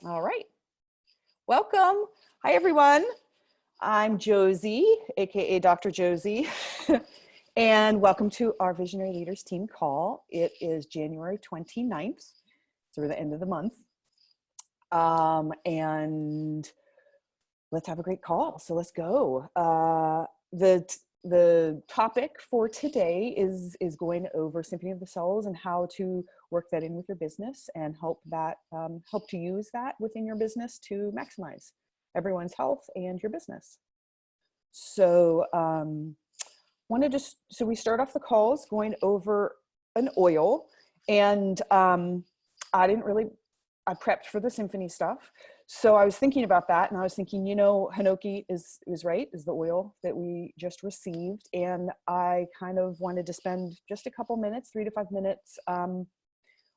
All right. Welcome. Hi, everyone. I'm Josie, aka Dr. Josie, and welcome to our Visionary Leaders Team call. It is January 29th, so we're the end of the month. And let's have a great call. So let's go. The topic for today is going over Symphony of the Cells and how to work that in with your business and help to use that within your business to maximize everyone's health and your business. So so we start off the calls going over an oil, and I prepped for the Symphony stuff. So I was thinking about that, and I was thinking, Hinoki is the oil that we just received. And I kind of wanted to spend just a couple minutes, 3 to 5 minutes,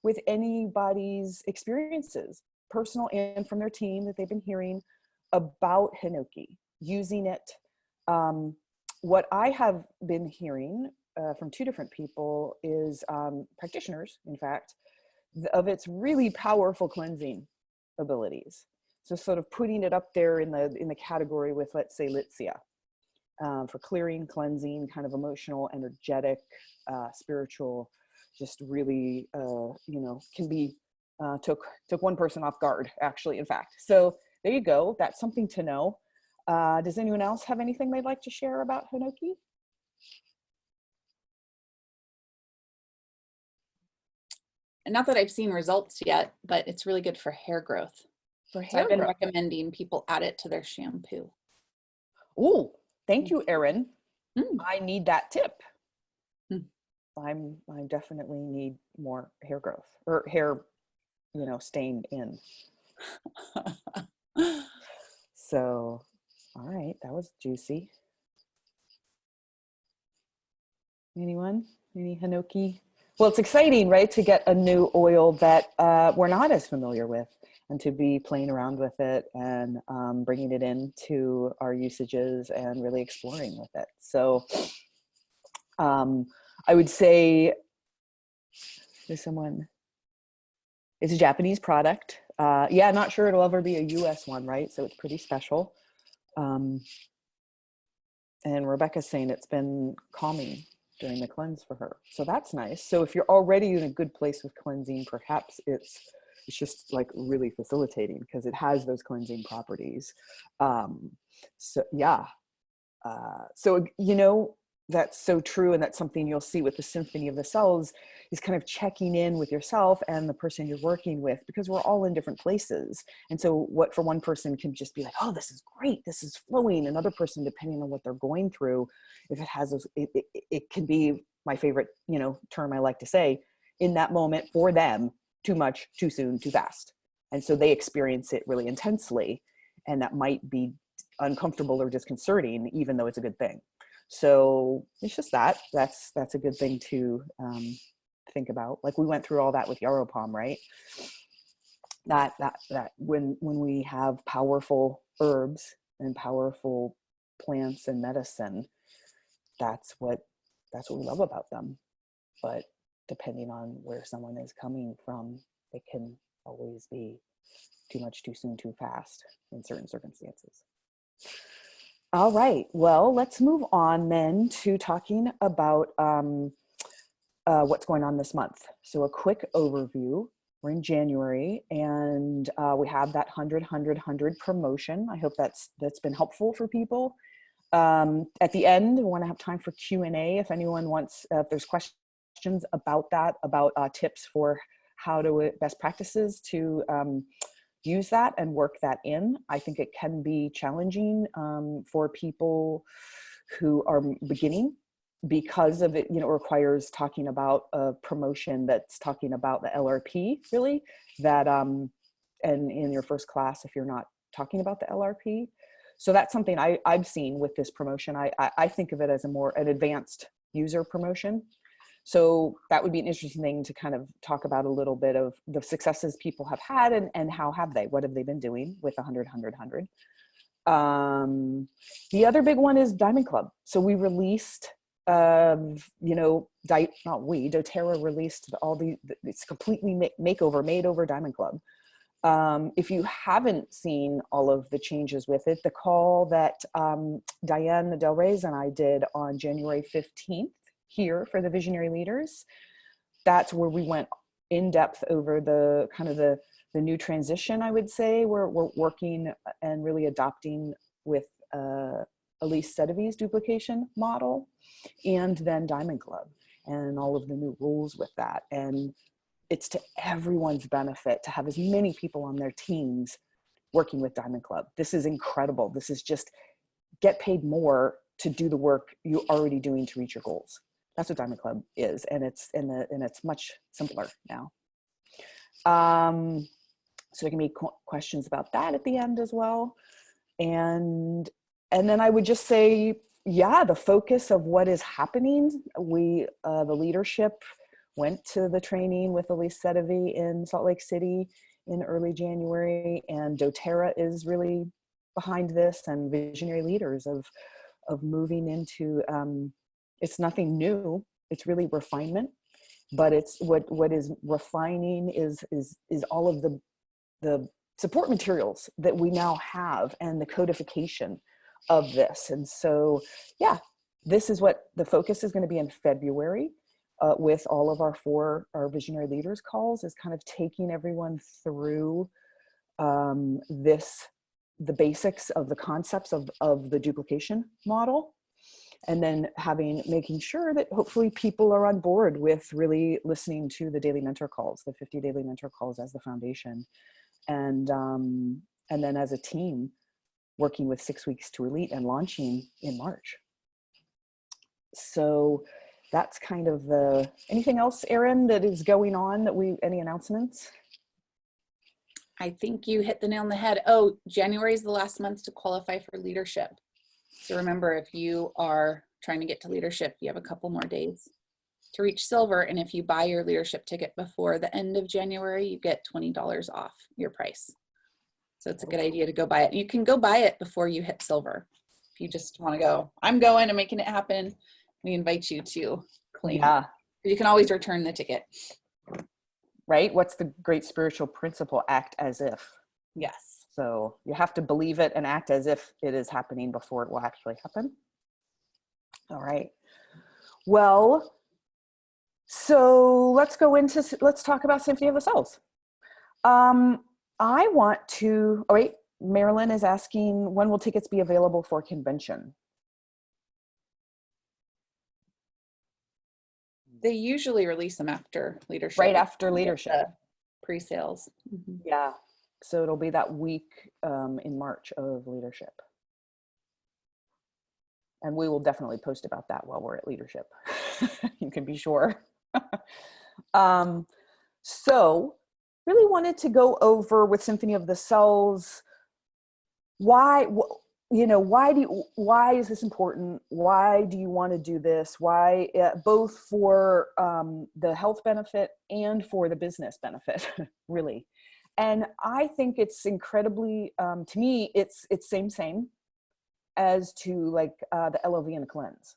with anybody's experiences, personal and from their team, that they've been hearing about Hinoki, using it. What I have been hearing from 2 different people is practitioners, in fact, of its really powerful cleansing abilities. So sort of putting it up there in the category with, let's say, Litsia, for clearing, cleansing, kind of emotional, energetic, spiritual, just really, can be, took one person off guard, actually, in fact. So there you go. That's something to know. Does anyone else have anything they'd like to share about Hinoki? And not that I've seen results yet, but it's really good for hair growth. I've been recommending people add it to their shampoo. Oh, thank you, Erin. I need that tip. I definitely need more hair growth, or hair, staying in. So, all right, that was juicy. Anyone? Any Hinoki? Well, it's exciting, right, to get a new oil that we're not as familiar with, and to be playing around with it and bringing it into our usages and really exploring with it. So I would say it's a Japanese product. Yeah, not sure it'll ever be a US one, right? So it's pretty special. And Rebecca's saying it's been calming during the cleanse for her. So that's nice. So if you're already in a good place with cleansing, perhaps it's just like really facilitating, because it has those cleansing properties. So yeah. So, that's so true. And that's something you'll see with the Symphony of the Cells, is kind of checking in with yourself and the person you're working with, because we're all in different places. And so what for one person can just be like, oh, this is great, this is flowing. Another person, depending on what they're going through, if it has those, it can be, my favorite, term I like to say, in that moment for them, too much, too soon, too fast. And so they experience it really intensely. And that might be uncomfortable or disconcerting, even though it's a good thing. So it's just that's a good thing to think about. Like we went through all that with Yarrow Palm, right? That when we have powerful herbs and powerful plants and medicine, that's what we love about them. But depending on where someone is coming from, it can always be too much, too soon, too fast in certain circumstances. All right, well, let's move on then to talking about what's going on this month. So a quick overview. We're in January, and we have that 100 promotion. I hope that's been helpful for people. At the end, we want to have time for Q&A if anyone wants, if there's questions about that, about tips for how to, best practices to use that and work that in. I think it can be challenging for people who are beginning, because of it, it requires talking about a promotion that's talking about the LRP, really, that, and in your first class, if you're not talking about the LRP. So that's something I've seen with this promotion. I think of it as an advanced user promotion. So that would be an interesting thing to kind of talk about a little bit of the successes people have had, and how what have they been doing with 100. The other big one is Diamond Club. So we released, doTERRA released it's completely made over Diamond Club. If you haven't seen all of the changes with it, the call that Diane Del Reyes and I did on January 15th here for the Visionary Leaders, that's where we went in depth over the kind of the new transition, I would say, we're working and really adopting with Elise Sedevy's duplication model, and then Diamond Club and all of the new rules with that. And it's to everyone's benefit to have as many people on their teams working with Diamond Club. This is incredible. This is just get paid more to do the work you're already doing to reach your goals. That's what Diamond Club is, and it's much simpler now. So there can be questions about that at the end as well, and then I would just say, yeah, the focus of what is happening. We the leadership went to the training with Elise Sedevy in Salt Lake City in early January, and doTERRA is really behind this, and Visionary Leaders of moving into, it's nothing new, it's really refinement, but it's what is refining is all of the support materials that we now have and the codification of this. And so, yeah, this is what the focus is going to be in February. With all of our Visionary Leaders calls, is kind of taking everyone through the basics of the concepts of the duplication model, and then making sure that hopefully people are on board with really listening to the daily mentor calls, the 50 daily mentor calls as the foundation, and then as a team working with 6 weeks to Elite and launching in March. So that's kind of anything else, Erin, that is going on any announcements? I think you hit the nail on the head. Oh, January is the last month to qualify for leadership. So remember, if you are trying to get to leadership, you have a couple more days to reach silver. And if you buy your leadership ticket before the end of January, you get $20 off your price. So it's a good idea to go buy it. You can go buy it before you hit silver. If you just want to go, I'm going and making it happen, we invite you to claim. Yeah. You can always return the ticket. Right? What's the great spiritual principle? Act as if. Yes. So you have to believe it and act as if it is happening before it will actually happen. All right. Well, so let's talk about Symphony of the Souls. I want to, oh wait, Marilyn is asking, when will tickets be available for convention? They usually release them after leadership. Right after leadership. Pre-sales. Mm-hmm. Yeah. So it'll be that week in March of leadership. And we will definitely post about that while we're at leadership. You can be sure. So really wanted to go over with Symphony of the Souls, why is this important? Why do you want to do this? Why, both for the health benefit and for the business benefit, really. And I think it's incredibly, to me, it's same as to like the LOV and the cleanse.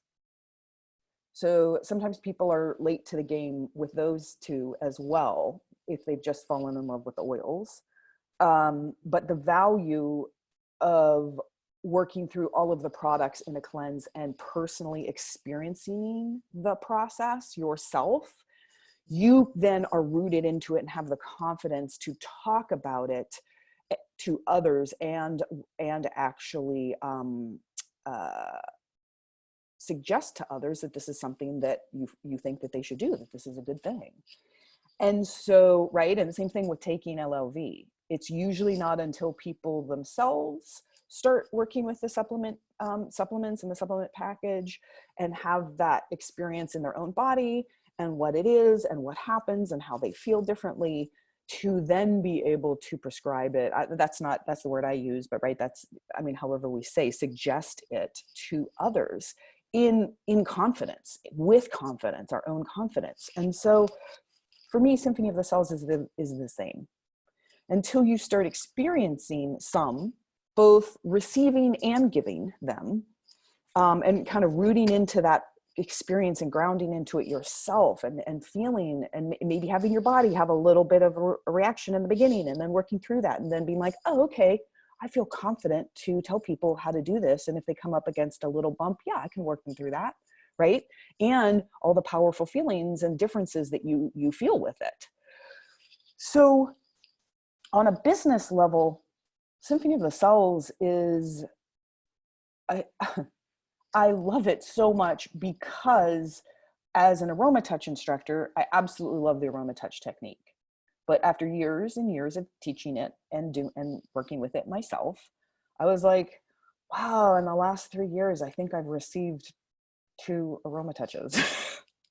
So sometimes people are late to the game with those two as well, if they've just fallen in love with oils. But the value of working through all of the products in a cleanse and personally experiencing the process yourself, you then are rooted into it and have the confidence to talk about it to others and actually suggest to others that this is something that you think that they should do, that this is a good thing. And so, right, and the same thing with taking LLV. It's usually not until people themselves start working with the supplements and the supplement package and have that experience in their own body and what it is and what happens and how they feel differently, to then be able to prescribe it. That's the word I use, but right, however we say, suggest it to others in confidence, with confidence, our own confidence. And so for me, Symphony of the Souls is the same. Until you start experiencing some, both receiving and giving them, and kind of rooting into that experiencing, grounding into it yourself, and feeling, and maybe having your body have a little bit of a reaction in the beginning, and then working through that, and then being like, oh, okay, I feel confident to tell people how to do this. And if they come up against a little bump, yeah, I can work them through that. Right. And all the powerful feelings and differences that you feel with it. So on a business level, Symphony of the Cells is, I love it so much because as an aroma touch instructor, I absolutely love the aroma touch technique. But after years and years of teaching it and working with it myself, I was like, wow, in the last 3 years, I think I've received 2 aroma touches,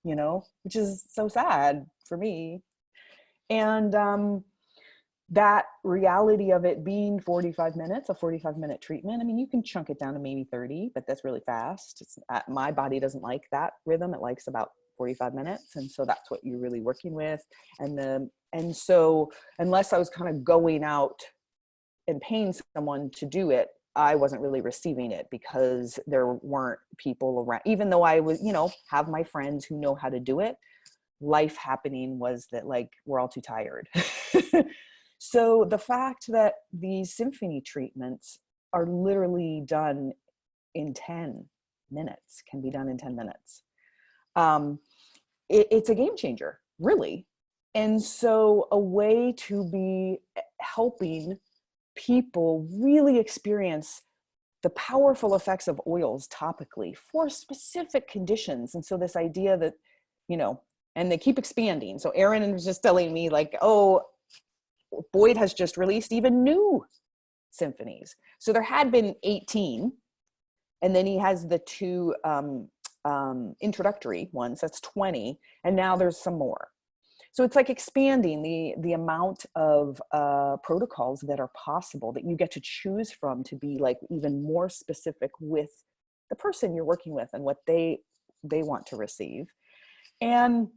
you know, which is so sad for me. And that reality of it being 45 minutes, a 45-minute treatment. I mean, you can chunk it down to maybe 30, but that's really fast. My body doesn't like that rhythm. It likes about 45 minutes. And so that's what you're really working with. And so unless I was kind of going out and paying someone to do it, I wasn't really receiving it because there weren't people around, even though I was, you know, have my friends who know how to do it. Life happening was that, like, we're all too tired. So the fact that these symphony treatments are literally done in 10 minutes, can be done in 10 minutes. It's a game changer, really. And so a way to be helping people really experience the powerful effects of oils topically for specific conditions. And so this idea that, you know, and they keep expanding. So Aaron was just telling me, like, oh, Boyd has just released even new symphonies. So there had been 18, and then he has the 2 introductory ones, that's 20, and now there's some more. So it's like expanding the amount of protocols that are possible that you get to choose from to be like even more specific with the person you're working with and what they want to receive. And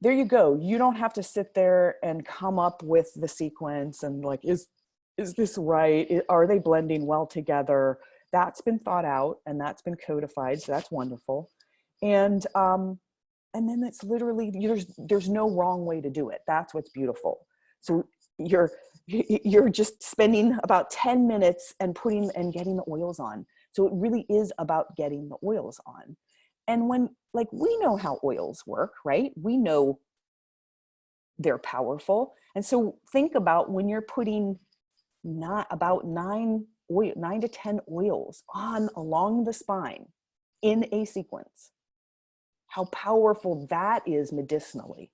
there you go. You don't have to sit there and come up with the sequence and like, is this right? Are they blending well together? That's been thought out and that's been codified. So that's wonderful. And then it's literally, there's no wrong way to do it. That's what's beautiful. So you're just spending about 10 minutes and getting the oils on. So it really is about getting the oils on. And when, like, we know how oils work, right? We know they're powerful. And so think about when you're putting about 9 to 10 oils on along the spine in a sequence, how powerful that is medicinally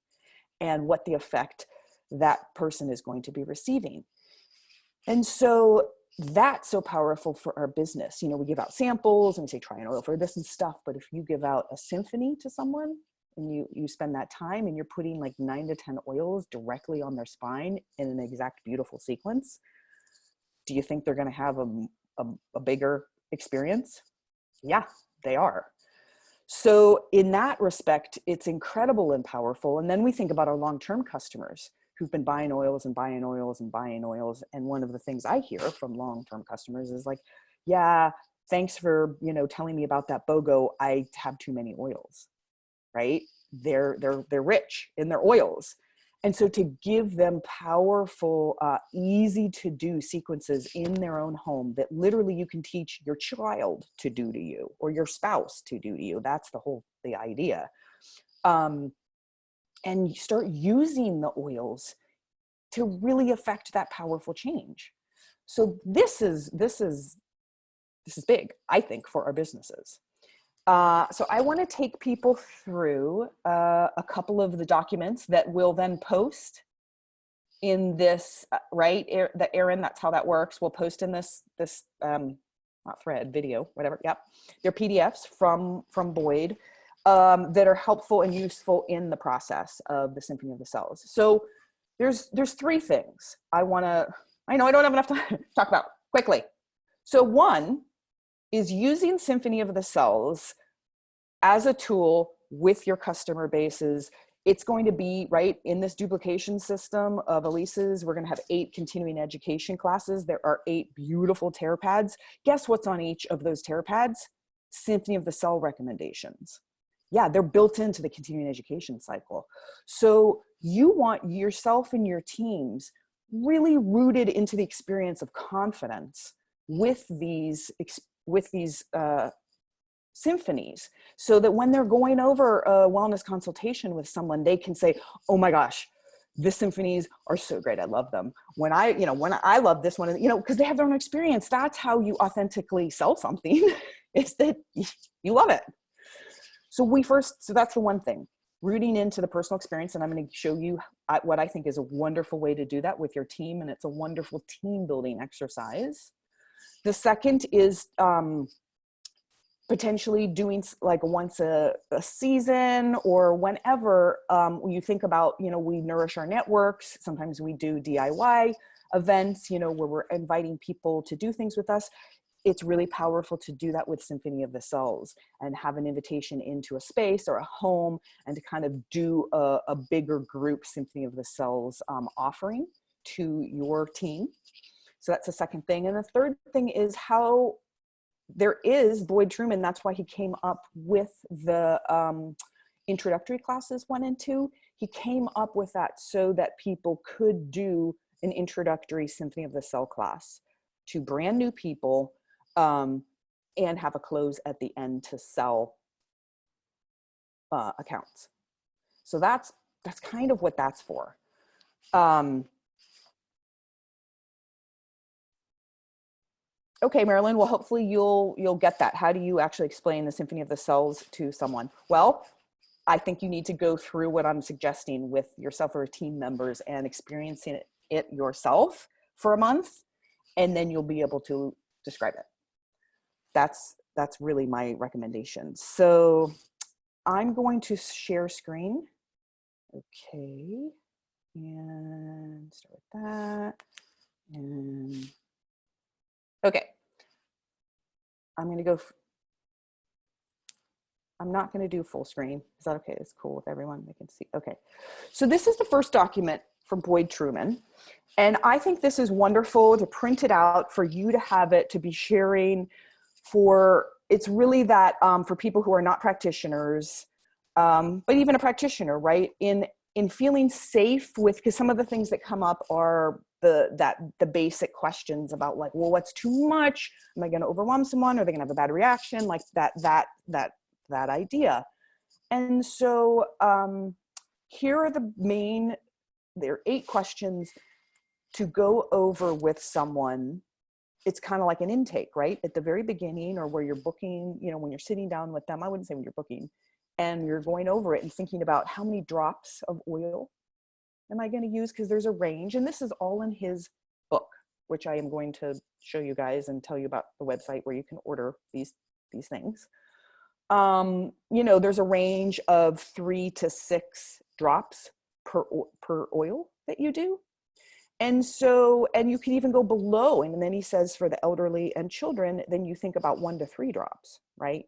and what the effect that person is going to be receiving. And so that's so powerful for our business. You know, we give out samples and we say, try an oil for this and stuff. But if you give out a symphony to someone and you spend that time and you're putting like 9 to 10 oils directly on their spine in an exact beautiful sequence, do you think they're going to have a bigger experience? Yeah, they are. So in that respect, it's incredible and powerful. And then we think about our long-term customers who've been buying oils and buying oils and buying oils. And one of the things I hear from long-term customers is like, yeah, thanks for, you know, telling me about that BOGO. I have too many oils, right? They're rich in their oils. And so to give them powerful, easy to do sequences in their own home that literally you can teach your child to do to you or your spouse to do to you. That's the idea. And you start using the oils to really affect that powerful change. So this is big, I think, for our businesses. So I want to take people through a couple of the documents that we'll then post in this, right? The Aaron, that's how that works. We'll post in this not thread, video, whatever. Yep, they're PDFs from Boyd that are helpful and useful in the process of the Symphony of the Cells. So there's 3 things I know I don't have enough time to talk about quickly. So one is using Symphony of the Cells as a tool with your customer bases. It's going to be, right, in this duplication system of Elise's, we're going to have 8 continuing education classes. There are 8 beautiful tear pads. Guess what's on each of those tear pads? Symphony of the Cell recommendations. Yeah, they're built into the continuing education cycle. So you want yourself and your teams really rooted into the experience of confidence with these symphonies, so that when they're going over a wellness consultation with someone, they can say, oh my gosh, the symphonies are so great. I love them. When I love this one, because they have their own experience. That's how you authentically sell something is that you love it. So that's the one thing, rooting into the personal experience. And I'm going to show you what I think is a wonderful way to do that with your team. And it's a wonderful team building exercise. The second is potentially doing like once a season or whenever, when you think about, we nourish our networks. Sometimes we do DIY events, where we're inviting people to do things with us. It's really powerful to do that with Symphony of the Cells and have an invitation into a space or a home and to kind of do a bigger group Symphony of the Cells offering to your team. So that's the second thing. And the third thing is how there is Boyd Truman. That's why he came up with the introductory classes 1 and 2. He came up with that so that people could do an introductory Symphony of the Cell class to brand new people, and have a close at the end to sell accounts. So that's kind of what that's for. Okay, Marilyn, well, hopefully you'll get that. How do you actually explain the Symphony of the Cells to someone? Well, I think you need to go through what I'm suggesting with yourself or team members and experiencing it yourself for a month, and then you'll be able to describe it. That's really my recommendation. So I'm going to share screen. Okay, and start with that. And okay, I'm going to go. I'm not going to do full screen. Is that okay? It's cool with everyone. They can see. Okay, so this is the first document from Boyd Truman. And I think this is wonderful to print it out for you to have it, to be sharing it's really that for people who are not practitioners, but even a practitioner, right? In feeling safe with, because some of the things that come up are the basic questions about like, well, what's too much? Am I going to overwhelm someone? Are they going to have a bad reaction? Like that idea. And so here are there are 8 questions to go over with someone. It's kind of like an intake, right? At the very beginning, or where you're booking, when you're sitting down with them, I wouldn't say when you're booking, and you're going over it and thinking about how many drops of oil am I going to use? Because there's a range, and this is all in his book, which I am going to show you guys and tell you about the website where you can order these things. There's a range of 3 to 6 drops per oil that you do. And so, and you can even go below. And then he says for the elderly and children, then you think about 1 to 3 drops, right?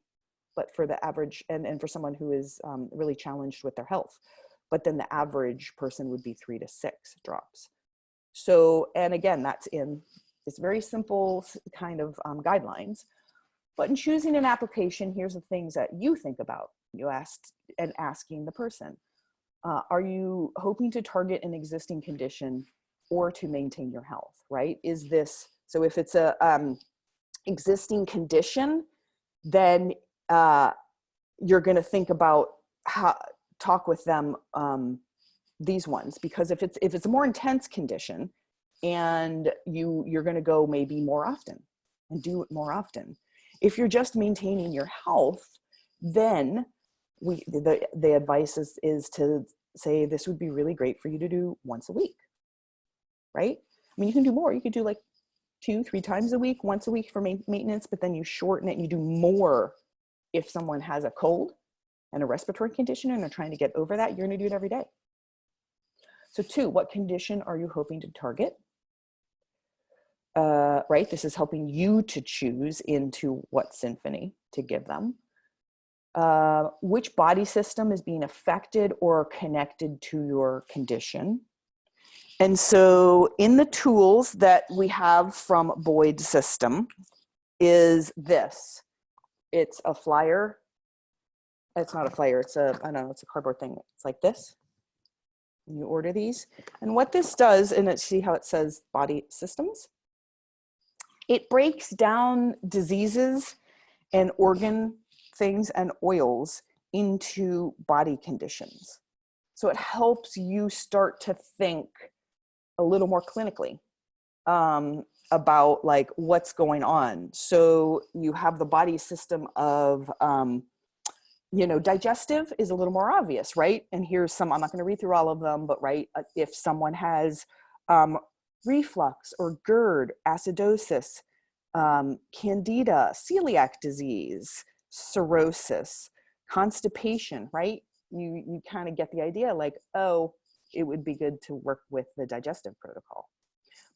But for the average, and for someone who is really challenged with their health, but then the average person would be 3 to 6 drops. So, and again, it's very simple kind of guidelines. But in choosing an application, here's the things that you think about. You asking the person, are you hoping to target an existing condition or to maintain your health, right? So if it's a existing condition, then you're gonna think about talk with them these ones, because if it's a more intense condition, and you're gonna go maybe more often and do it more often. If you're just maintaining your health, then the advice is to say this would be really great for you to do once a week, right? I mean, you can do more. You could do like 2-3 times a week, once a week for maintenance, but then you shorten it and you do more. If someone has a cold and a respiratory condition and they're trying to get over that, you're going to do it every day. So 2, what condition are you hoping to target? Right, this is helping you to choose into what symphony to give them. Which body system is being affected or connected to your condition? And so in the tools that we have from Boyd's system is this. it's a flyer. It's not a flyer. It's a, I don't know, it's a cardboard thing. It's like this. And you order these. And what this does, and see how it says body systems? It breaks down diseases and organ things and oils into body conditions. So it helps you start to think a little more clinically about like what's going on. So you have the body system of, you know, digestive is a little more obvious, right? And here's some, I'm not going to read through all of them, but right, if someone has reflux or GERD, acidosis, candida, celiac disease, cirrhosis, constipation, right? You kind of get the idea, like, oh, it would be good to work with the digestive protocol.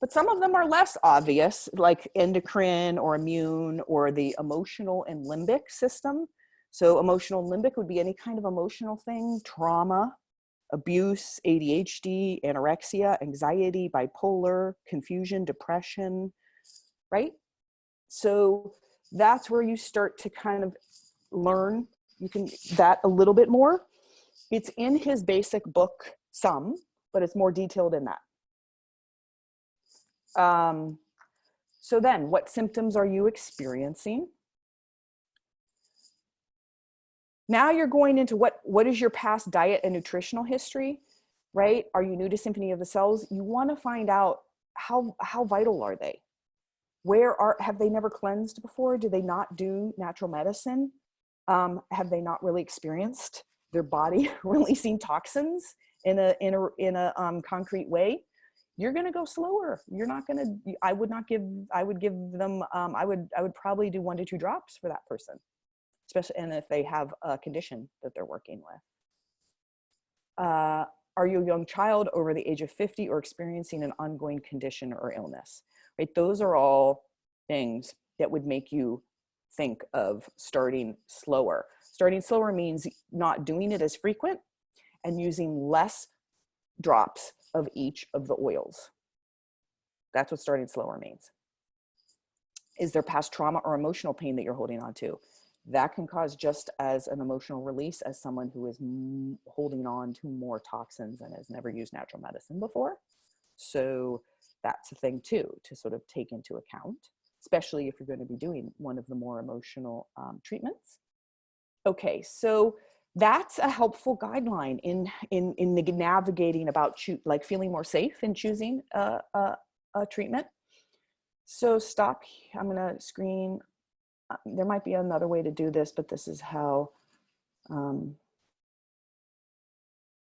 But some of them are less obvious, like endocrine or immune or the emotional and limbic system. So emotional and limbic would be any kind of emotional thing, trauma, abuse, ADHD, anorexia, anxiety, bipolar, confusion, depression, right? So that's where you start to kind of learn that a little bit more. It's in his basic book, some, but it's more detailed in that. So then, what symptoms are you experiencing? Now you're going into what is your past diet and nutritional history, right? Are you new to Symphony of the Cells? You want to find out how vital are they? Have they never cleansed before? Do they not do natural medicine? Have they not really experienced their body releasing toxins in a concrete way? You're going to go slower. You're not going to, I would give them, I would probably do 1 to 2 drops for that person, especially, and if they have a condition that they're working with. Are you a young child over the age of 50 or experiencing an ongoing condition or illness, right? Those are all things that would make you think of starting slower. Starting slower means not doing it as frequent and using less drops of each of the oils. That's what starting slower means. Is there past trauma or emotional pain that you're holding on to? That can cause just as an emotional release as someone who is holding on to more toxins and has never used natural medicine before. So that's a thing too, to sort of take into account, especially if you're going to be doing one of the more emotional treatments. Okay, so that's a helpful guideline in navigating about like feeling more safe in choosing a treatment. So stop. I'm going to screen. There might be another way to do this, but this is how I know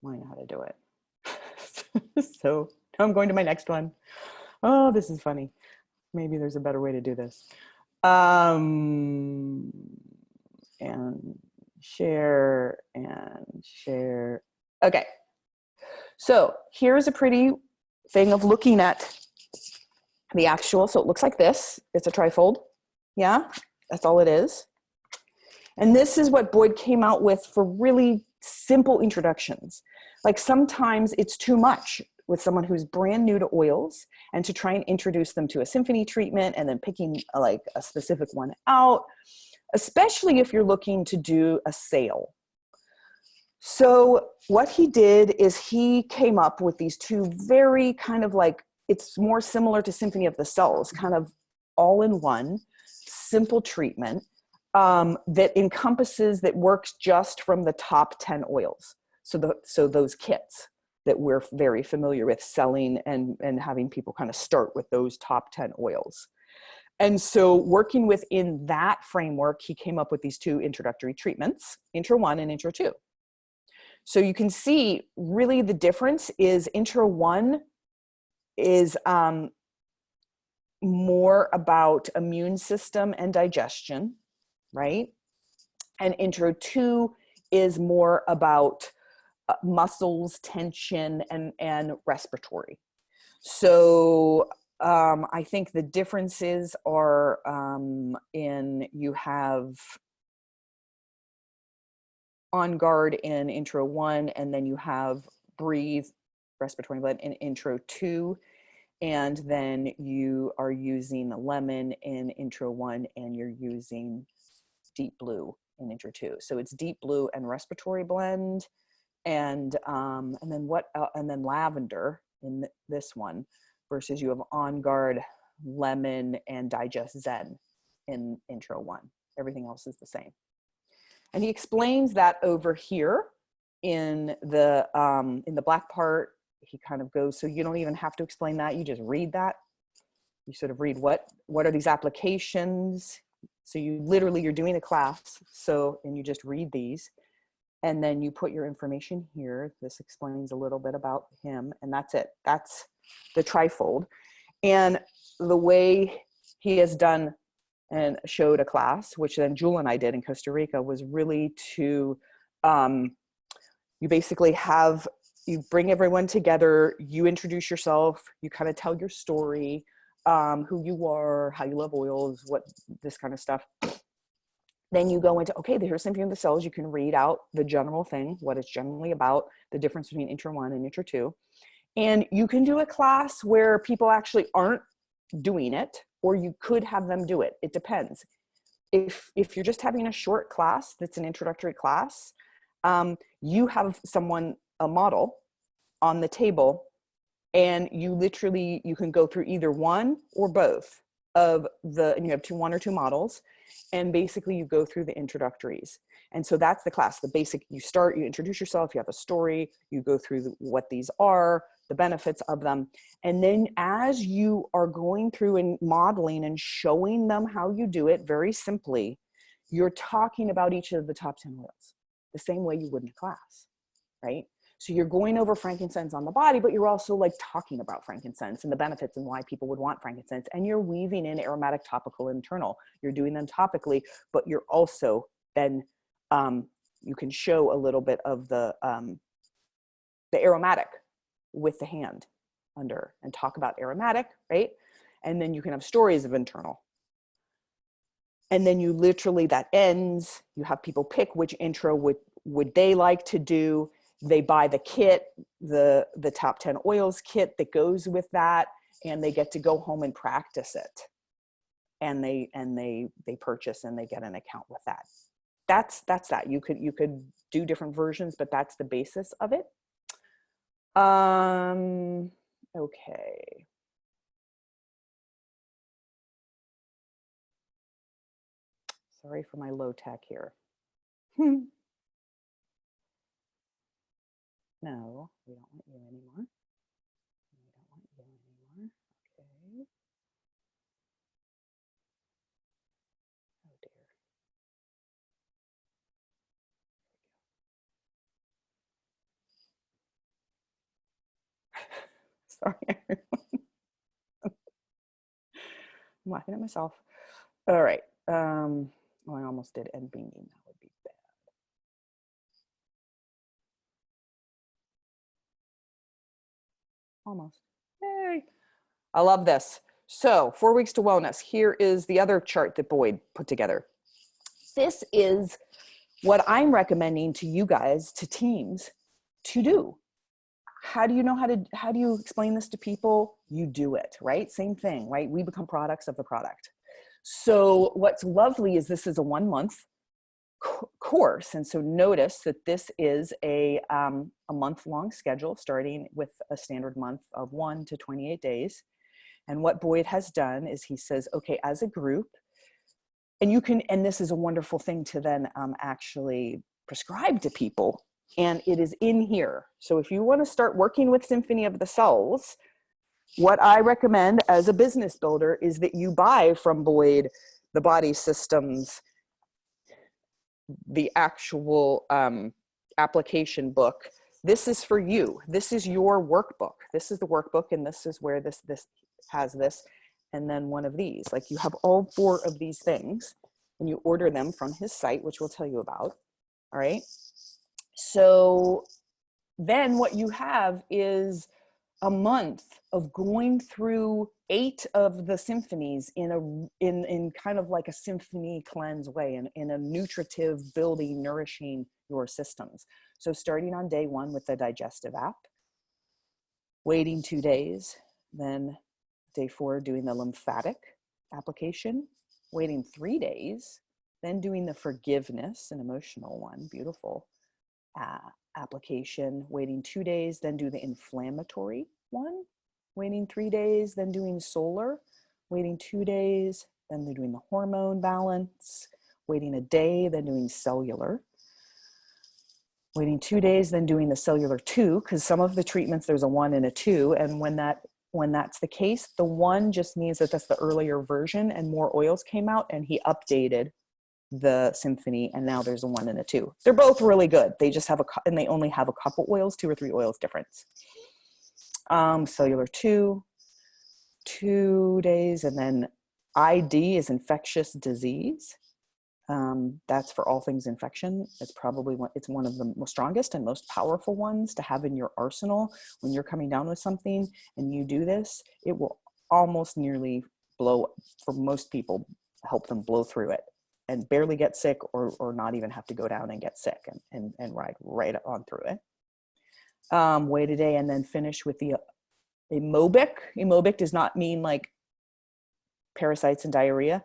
how to do it. So I'm going to my next one. Oh, this is funny. Maybe there's a better way to do this. And share and share. Okay. So here's a pretty thing of looking at the actual. So it looks like this. It's a trifold. Yeah, that's all it is. And this is what Boyd came out with for really simple introductions. Like sometimes it's too much with someone who's brand new to oils and to try and introduce them to a Symphony treatment and then picking like a specific one out, especially if you're looking to do a sale. So what he did is he came up with these two very kind of like, it's more similar to Symphony of the Cells, kind of all in one, simple treatment that encompasses, that works just from the top 10 oils. So those kits that we're very familiar with selling and having people kind of start with those top 10 oils. And so working within that framework, he came up with these two introductory treatments, Intro 1 and Intro 2. So you can see really the difference is Intro 1 is more about immune system and digestion, right? And Intro 2 is more about muscles, tension, and respiratory. So I think the differences are in you have On Guard in Intro 1, and then you have Breathe, respiratory blend in Intro 2. And then you are using lemon in Intro 1, and you're using deep blue in Intro 2. So it's deep blue and respiratory blend, and then lavender in this one, versus you have On Guard, lemon, and Digest Zen in Intro 1. Everything else is the same. And he explains that over here in the black part. He kind of goes, so you don't even have to explain that. You just read that. You sort of read what are these applications. So you're doing a class. So, and you just read these, and then you put your information here. This explains a little bit about him, and that's it. That's the trifold. And the way he has done and showed a class, which then Jewel and I did in Costa Rica, was really to, you basically you bring everyone together, you introduce yourself, you kind of tell your story, who you are, how you love oils, what this kind of stuff. Then you go into, okay, here's Symphony of the Cells. You can read out the general thing, what it's generally about, the difference between Intro 1 and Intro 2. And you can do a class where people actually aren't doing it, or you could have them do it. It depends. If you're just having a short class that's an introductory class, you have a model on the table, and you can go through either one or both and you have one or two models, and basically you go through the introductories. And so that's the class, the basic. You introduce yourself, you have a story, you go through what these are, the benefits of them. And then as you are going through and modeling and showing them how you do it very simply, you're talking about each of the top 10 oils the same way you would in a class, right? So you're going over frankincense on the body, but you're also like talking about frankincense and the benefits and why people would want frankincense. And you're weaving in aromatic, topical, internal. You're doing them topically, but you're also then, you can show a little bit of the aromatic with the hand under and talk about aromatic, right? And then you can have stories of internal. And then that ends, you have people pick which intro would they like to do. They buy the kit, the top 10 oils kit that goes with that, and they get to go home and practice it. And they purchase and they get an account with that. That's that. You could do different versions, but that's the basis of it. Okay. Sorry for my low tech here. No, we don't want you anymore. We don't want you anymore. Okay. Oh dear. Sorry, everyone. I'm laughing at myself. All right. Oh, I almost did end being. That would be bad. Almost. Yay. I love this. So 4 weeks to wellness. Here is the other chart that Boyd put together. This is what I'm recommending to you guys, to teams, to do. How do you explain this to people? You do it, right? Same thing, right? We become products of the product. So what's lovely is this is a 1 month course. And so notice that this is a month-long schedule, starting with a standard month of 1 to 28 days. And what Boyd has done is he says, okay, as a group, and this is a wonderful thing to then actually prescribe to people. And it is in here. So if you want to start working with Symphony of the Cells, what I recommend as a business builder is that you buy from Boyd the body systems, the actual application book. This is for you. This is your workbook. This is the workbook, and this is where this has this. And then one of these, like you have all 4 of these things, and you order them from his site, which we'll tell you about. All right. So then what you have is a month of going through 8 of the symphonies in kind of like a symphony cleanse way, in a nutritive, building, nourishing your systems. So starting on day 1 with the digestive app, waiting 2 days, then day 4 doing the lymphatic application, waiting 3 days, then doing the forgiveness, an emotional one, beautiful application, waiting 2 days, then do the inflammatory one, waiting 3 days, then doing solar, waiting 2 days, then they're doing the hormone balance, waiting a day, then doing cellular, waiting 2 days, then doing the cellular 2, because some of the treatments there's a 1 and a 2, and when that's the case, the 1 just means that that's the earlier version and more oils came out and he updated the Symphony, and now there's a 1 and a 2. They're both really good. They just have and they only have a couple oils, 2 or 3 oils difference. Cellular 2 days, and then ID is infectious disease. That's for all things infection. It's probably one of the most strongest and most powerful ones to have in your arsenal. When you're coming down with something and you do this, it will almost nearly for most people, help them blow through it and barely get sick, or not even have to go down and get sick, and ride right on through it. Wait a day and then finish with the amoebic. Amoebic does not mean like parasites and diarrhea,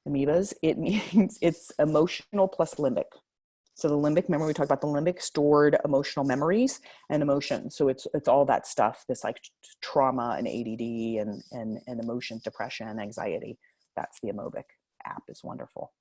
amoebas. It means it's emotional plus limbic. So the limbic, remember we talked about the limbic, stored emotional memories and emotions. So it's all that stuff, this like trauma and ADD and emotion, depression, anxiety. That's the amoebic app. Is wonderful.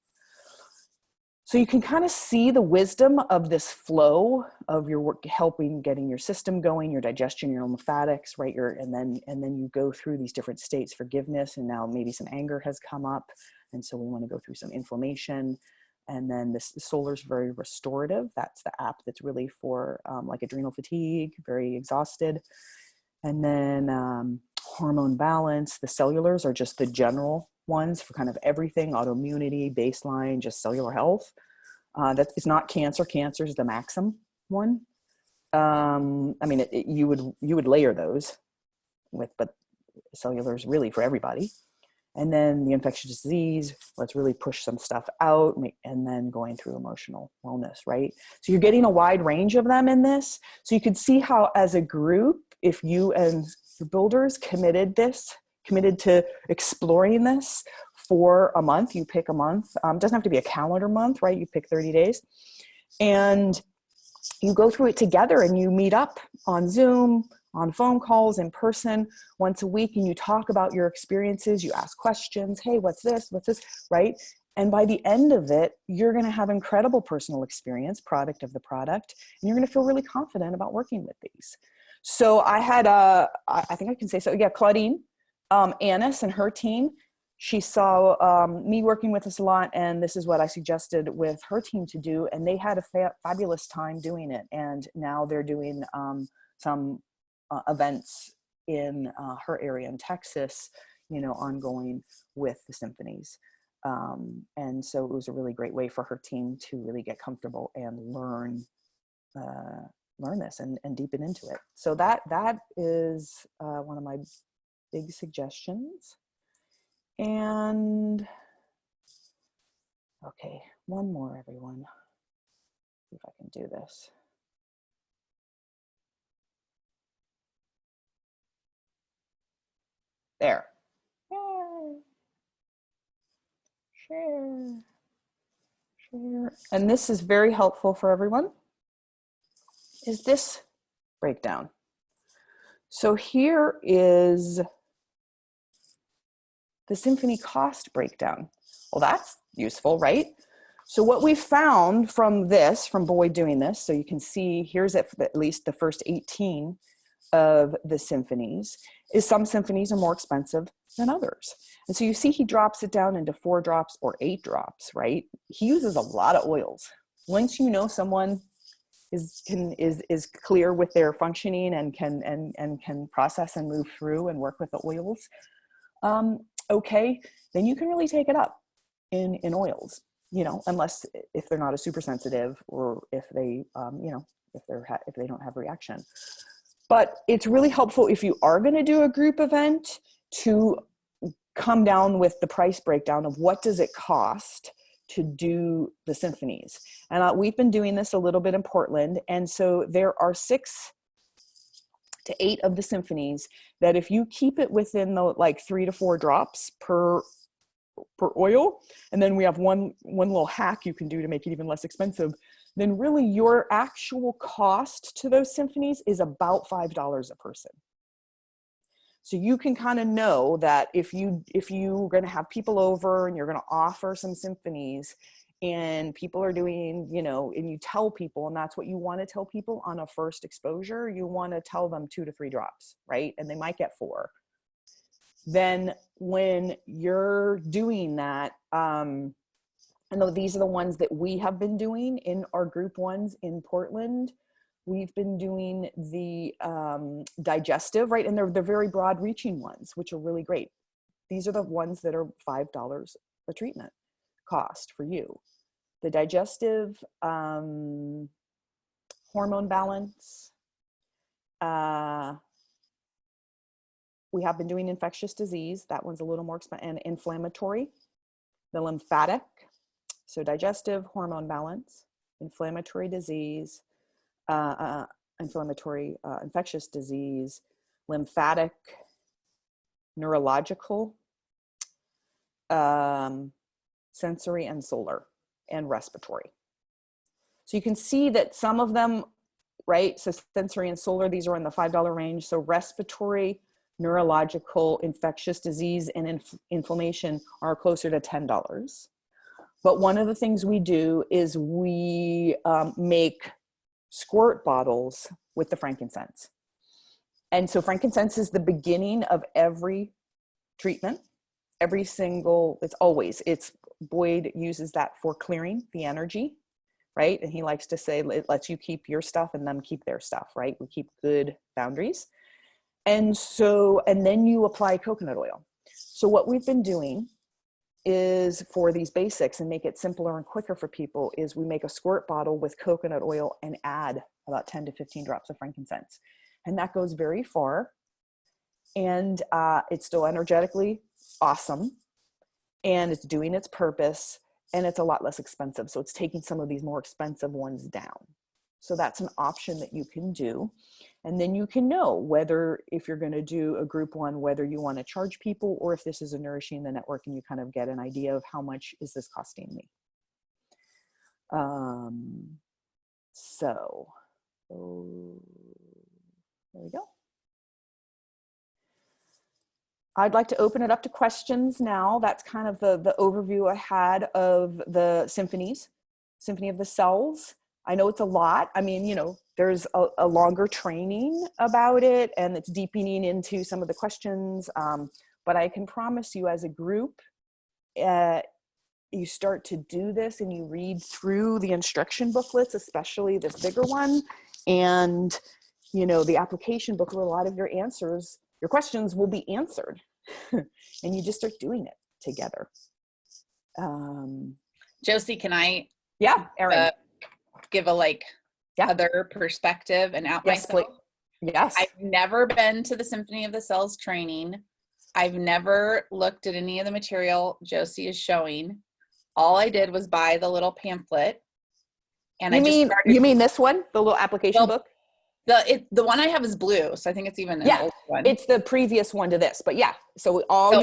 So you can kind of see the wisdom of this flow of your work, helping getting your system going, your digestion, your lymphatics, right? And then you go through these different states, forgiveness, and now maybe some anger has come up. And so we want to go through some inflammation. And then this solar is very restorative. That's the app that's really for like adrenal fatigue, very exhausted. And then hormone balance. The cellulars are just the general ones for kind of everything, autoimmunity, baseline, just cellular health. That is not cancer. Cancer is the maxim one. I mean, you would layer those with, but cellular is really for everybody. And then the infectious disease, let's really push some stuff out, and then going through emotional wellness, right? So you're getting a wide range of them in this. So you could see how as a group, if you and your builders committed to exploring this for a month, you pick a month. It doesn't have to be a calendar month, right? You pick 30 days and you go through it together, and you meet up on Zoom, on phone calls, in person once a week, and you talk about your experiences. You ask questions. Hey, what's this, right? And by the end of it, you're going to have incredible personal experience, product of the product, and you're going to feel really confident about working with these. So I had I think I can say so. Yeah, Claudine, Annis and her team, she saw me working with this a lot, and this is what I suggested with her team to do. And they had a fabulous time doing it. And now they're doing some events in her area in Texas, ongoing with the symphonies. And so it was a really great way for her team to really get comfortable and learn this and deepen into it. So that is one of my big suggestions. And okay, one more, everyone. See if I can do this. There. Yay. Share. And this is very helpful for everyone, is this breakdown. So here is the Symphony cost breakdown. Well, that's useful, right? So what we found from Boyd doing this, so you can see here's at least the first 18 of the symphonies, is some symphonies are more expensive than others. And so you see he drops it down into 4 drops or 8 drops, right? He uses a lot of oils. Once you know someone is clear with their functioning and can process and move through and work with the oils, okay, then you can really take it up in oils, unless if they're not a super sensitive, or if they, if they don't have reaction. But it's really helpful if you are going to do a group event to come down with the price breakdown of what does it cost to do the symphonies. And we've been doing this a little bit in Portland. And so there are 6 to 8 of the symphonies that if you keep it within the 3 to 4 drops per per oil. And then we have one little hack you can do to make it even less expensive. Then really your actual cost to those symphonies is about $5 a person. So you can kind of know that if you're going to have people over and you're going to offer some symphonies and people are doing, and you tell people, and that's what you want to tell people on a first exposure, you want to tell them 2 to 3 drops, right? And they might get 4. Then when you're doing that, and though these are the ones that we have been doing in our group ones in Portland, we've been doing the digestive, right? And they're very broad reaching ones, which are really great. These are the ones that are $5 a treatment cost for you. The digestive, hormone balance. We have been doing infectious disease. That one's a little more expensive, and inflammatory. The lymphatic, so digestive, hormone balance, inflammatory disease, infectious disease, lymphatic, neurological, sensory and solar, and respiratory. So you can see that some of them, right? So sensory and solar, these are in the $5 range. So respiratory, neurological, infectious disease, and inflammation are closer to $10. But one of the things we do is we make squirt bottles with the frankincense. And so frankincense is the beginning of every treatment. Boyd uses that for clearing the energy, right? And he likes to say, it lets you keep your stuff and them keep their stuff, right? We keep good boundaries. And then you apply coconut oil. So what we've been doing is, for these basics and make it simpler and quicker for people, is we make a squirt bottle with coconut oil and add about 10 to 15 drops of frankincense. And that goes very far. And it's still energetically awesome. And it's doing its purpose, and it's a lot less expensive. So it's taking some of these more expensive ones down. So that's an option that you can do. And then you can know whether, if you're going to do a group one, whether you want to charge people or if this is a nourishing the network, and you kind of get an idea of how much is this costing me. So there we go. I'd like to open it up to questions now. That's kind of the overview I had of the symphonies, Symphony of the Cells. I know it's a lot. I mean, there's a longer training about it, and it's deepening into some of the questions. But I can promise you, as a group, you start to do this and you read through the instruction booklets, especially this bigger one, and the application booklet, a lot of your questions will be answered. And you just start doing it together. Josie, can I Erin, give a other perspective and out myself? Please. Yes. I've never been to the Symphony of the Cells training. I've never looked at any of the material Josie is showing. All I did was buy the little pamphlet. And you mean this one, the little application book? The one I have is blue, so I think it's even an old one. It's the previous one to this, but so all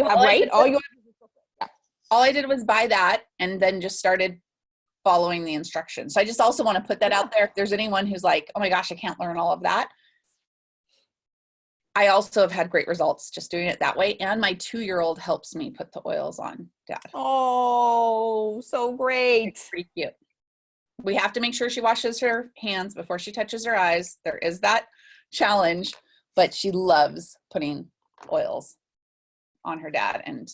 I did was buy that and then just started following the instructions. So I just also want to put that out there. If there's anyone who's like, oh my gosh, I can't learn all of that. I also have had great results just doing it that way. And my 2-year-old helps me put the oils on, Dad. Oh, so great. It's pretty cute. We have to make sure she washes her hands before she touches her eyes. There is that challenge, but she loves putting oils on her dad, and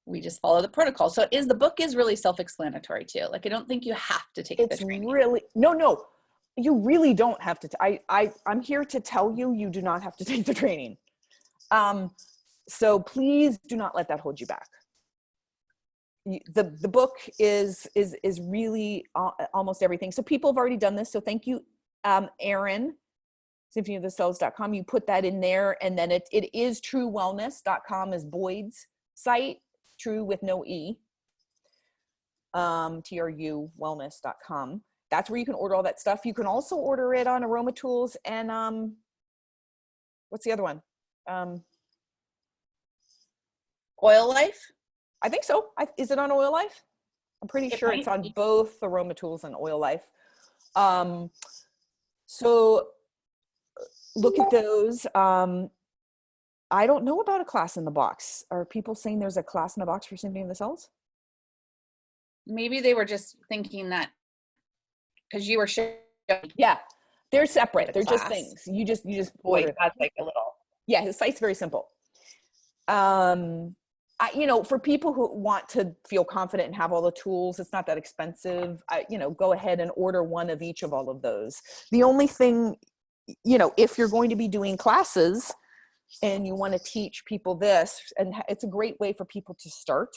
we just follow the protocol. So the book is really self-explanatory too. I don't think you have to take the training. No, you really don't have to. I'm here to tell you, you do not have to take the training. So please do not let that hold you back. The book is really almost everything. So people have already done this. So thank you, Erin, symphonyofthecells.com. You put that in there, and then it is truewellness.com is Boyd's site, true with no E, TRU wellness.com. That's where you can order all that stuff. You can also order it on Aroma Tools and what's the other one? Oil Life? I think so. Is it on Oil Life? I'm pretty sure it's on both Aroma Tools and Oil Life. So look at those. I don't know about a class in the box. Are people saying there's a class in the box for Symphony of the Cells? Maybe they were just thinking that because you were showing. Yeah, they're separate. They're just things. You just Boy, that's like a little. Yeah, his site's very simple. For people who want to feel confident and have all the tools, it's not that expensive. Go ahead and order one of each of all of those. The only thing, if you're going to be doing classes and you want to teach people this, and it's a great way for people to start.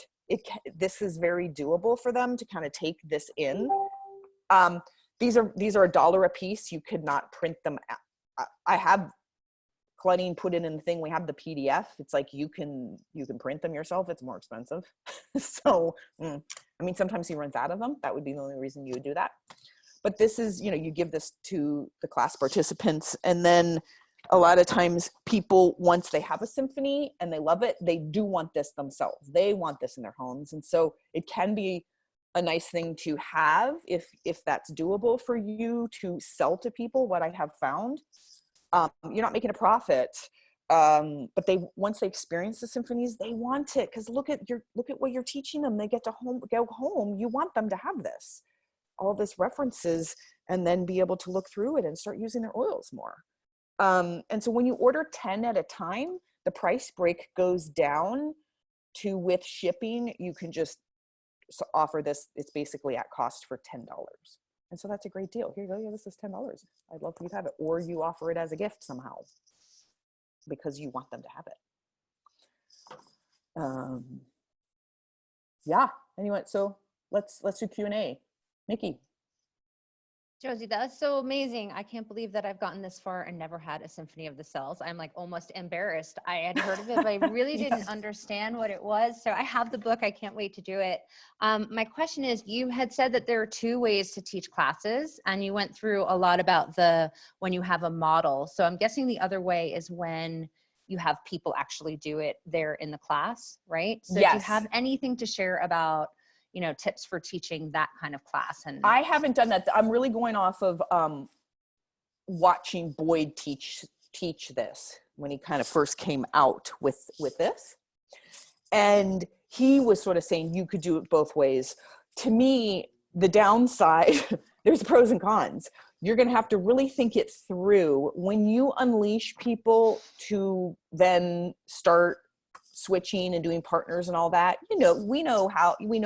This is very doable for them to kind of take this in. These are $1 a piece. You could not print them. I have Claudine put it in the thing. We have the PDF. It's like you can print them yourself. It's more expensive. So, sometimes he runs out of them. That would be the only reason you would do that. But this is, you give this to the class participants, and then a lot of times people, once they have a symphony and they love it, they do want this themselves. They want this in their homes. And so it can be a nice thing to have if that's doable for you to sell to people. What I have found, you're not making a profit, but once they experience the symphonies, they want it, because look at what you're teaching them. They get to go home. You want them to have this, all this references, and then be able to look through it and start using their oils more. And so when you order 10 at a time, the price break goes down to, with shipping, you can just offer this. It's basically at cost for $10. And so that's a great deal. Here you go. Yeah, this is $10. I'd love for you to have it. Or you offer it as a gift somehow because you want them to have it. Yeah. Anyway, so let's do Q&A. Nikki. Josie, that's so amazing. I can't believe that I've gotten this far and never had a Symphony of the Cells. I'm like almost embarrassed. I had heard of it, but I really didn't understand what it was. So I have the book. I can't wait to do it. My question is, you had said that there are 2 ways to teach classes, and you went through a lot about when you have a model. So I'm guessing the other way is when you have people actually do it there in the class, right? So yes. Do you have anything to share about tips for teaching that kind of class? And I haven't done that. I'm really going off of watching Boyd teach this when he kind of first came out with this. And he was sort of saying you could do it both ways. To me, the downside, there's pros and cons. You're going to have to really think it through. When you unleash people to then start switching and doing partners and all that, we know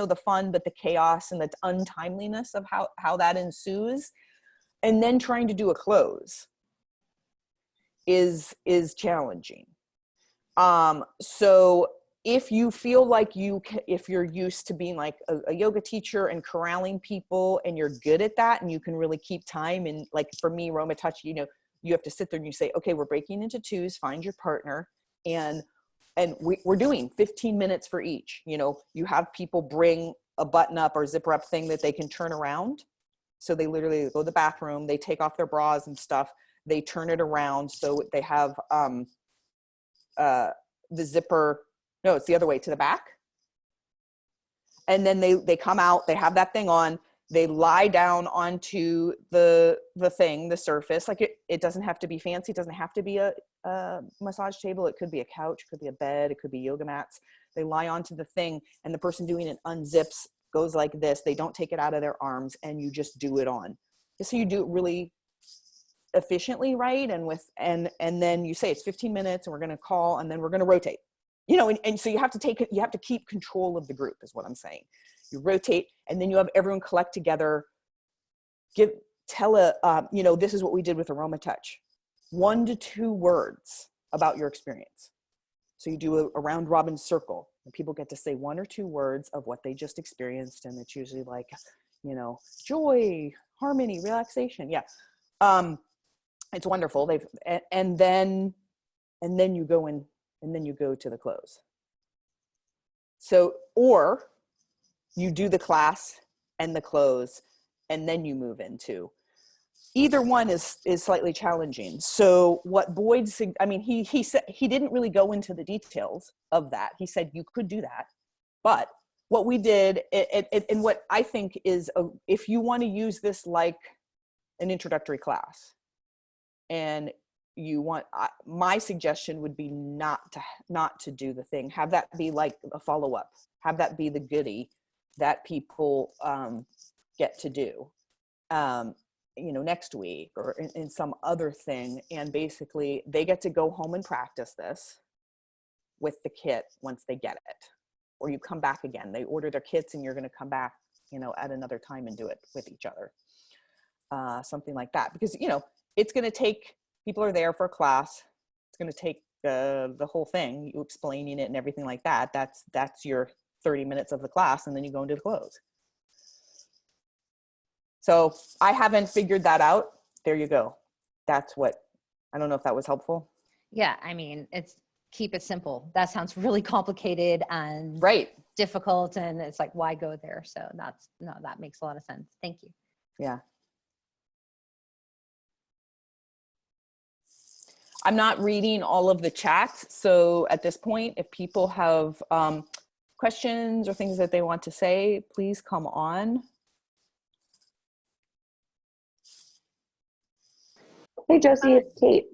the fun, but the chaos and the untimeliness of how that ensues, and then trying to do a close is challenging. So if you feel like if you're used to being like a yoga teacher and corralling people, and you're good at that, and you can really keep time, and like for me, Roma Touch, you have to sit there and you say, okay, we're breaking into 2s, find your partner, and we're doing 15 minutes for each. You have people bring a button up or zipper up thing that they can turn around. So they literally go to the bathroom, they take off their bras and stuff, they turn it around. So they have the zipper, no, it's the other way, to the back. And then they come out, they have that thing on, they lie down onto the thing, the surface. Like it doesn't have to be fancy. It doesn't have to be a massage table. It could be a couch, it could be a bed, it could be yoga mats. They lie onto the thing, and the person doing it unzips, goes like this. They don't take it out of their arms, and you just do it on. Just so you do it really efficiently, right? And then you say it's 15 minutes, and we're going to call, and then we're going to rotate. And so you have to keep control of the group, is what I'm saying. You rotate, and then you have everyone collect together. This is what we did with Aroma Touch. 1 to 2 words about your experience. So you do a round robin circle, and people get to say 1 or 2 words of what they just experienced. And it's usually like, joy, harmony, relaxation. Yeah. It's wonderful. And then you go in, and then you go to the close. So, or you do the class and the close, and then you move into. Either one is slightly challenging. So what Boyd said, he said he didn't really go into the details of that. He said you could do that. But what we did, and what I think is, if you want to use this like an introductory class, and you want, my suggestion would be not to do the thing. Have that be like a follow-up. Have that be the goodie that people get to do, next week or in some other thing. And basically they get to go home and practice this with the kit once they get it. Or you come back again, they order their kits and you're going to come back, at another time and do it with each other. Something like that, because, it's going to take, people are there for a class. It's going to take the whole thing, you explaining it and everything like that. That's your 30 minutes of the class, and then you go into the close. So I haven't figured that out. There you go. That's what, I don't know if that was helpful. Yeah. I mean, keep it simple. That sounds really complicated and right, difficult. And it's like, why go there? So that makes a lot of sense. Thank you. Yeah. I'm not reading all of the chats. So at this point, if people have questions or things that they want to say, please come on. Hey, Josie, it's Kate.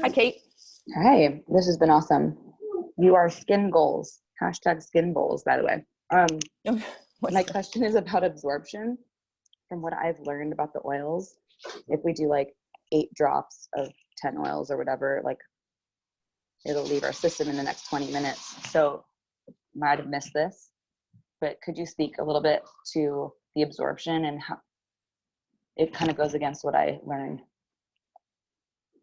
Hi, Kate. Hi, this has been awesome. You are skin goals. Hashtag skin goals, by the way. My question is about absorption. From what I've learned about the oils, if we do like 8 drops of 10 oils or whatever, like it'll leave our system in the next 20 minutes. So might have missed this, but could you speak a little bit to the absorption and how it kind of goes against what I learned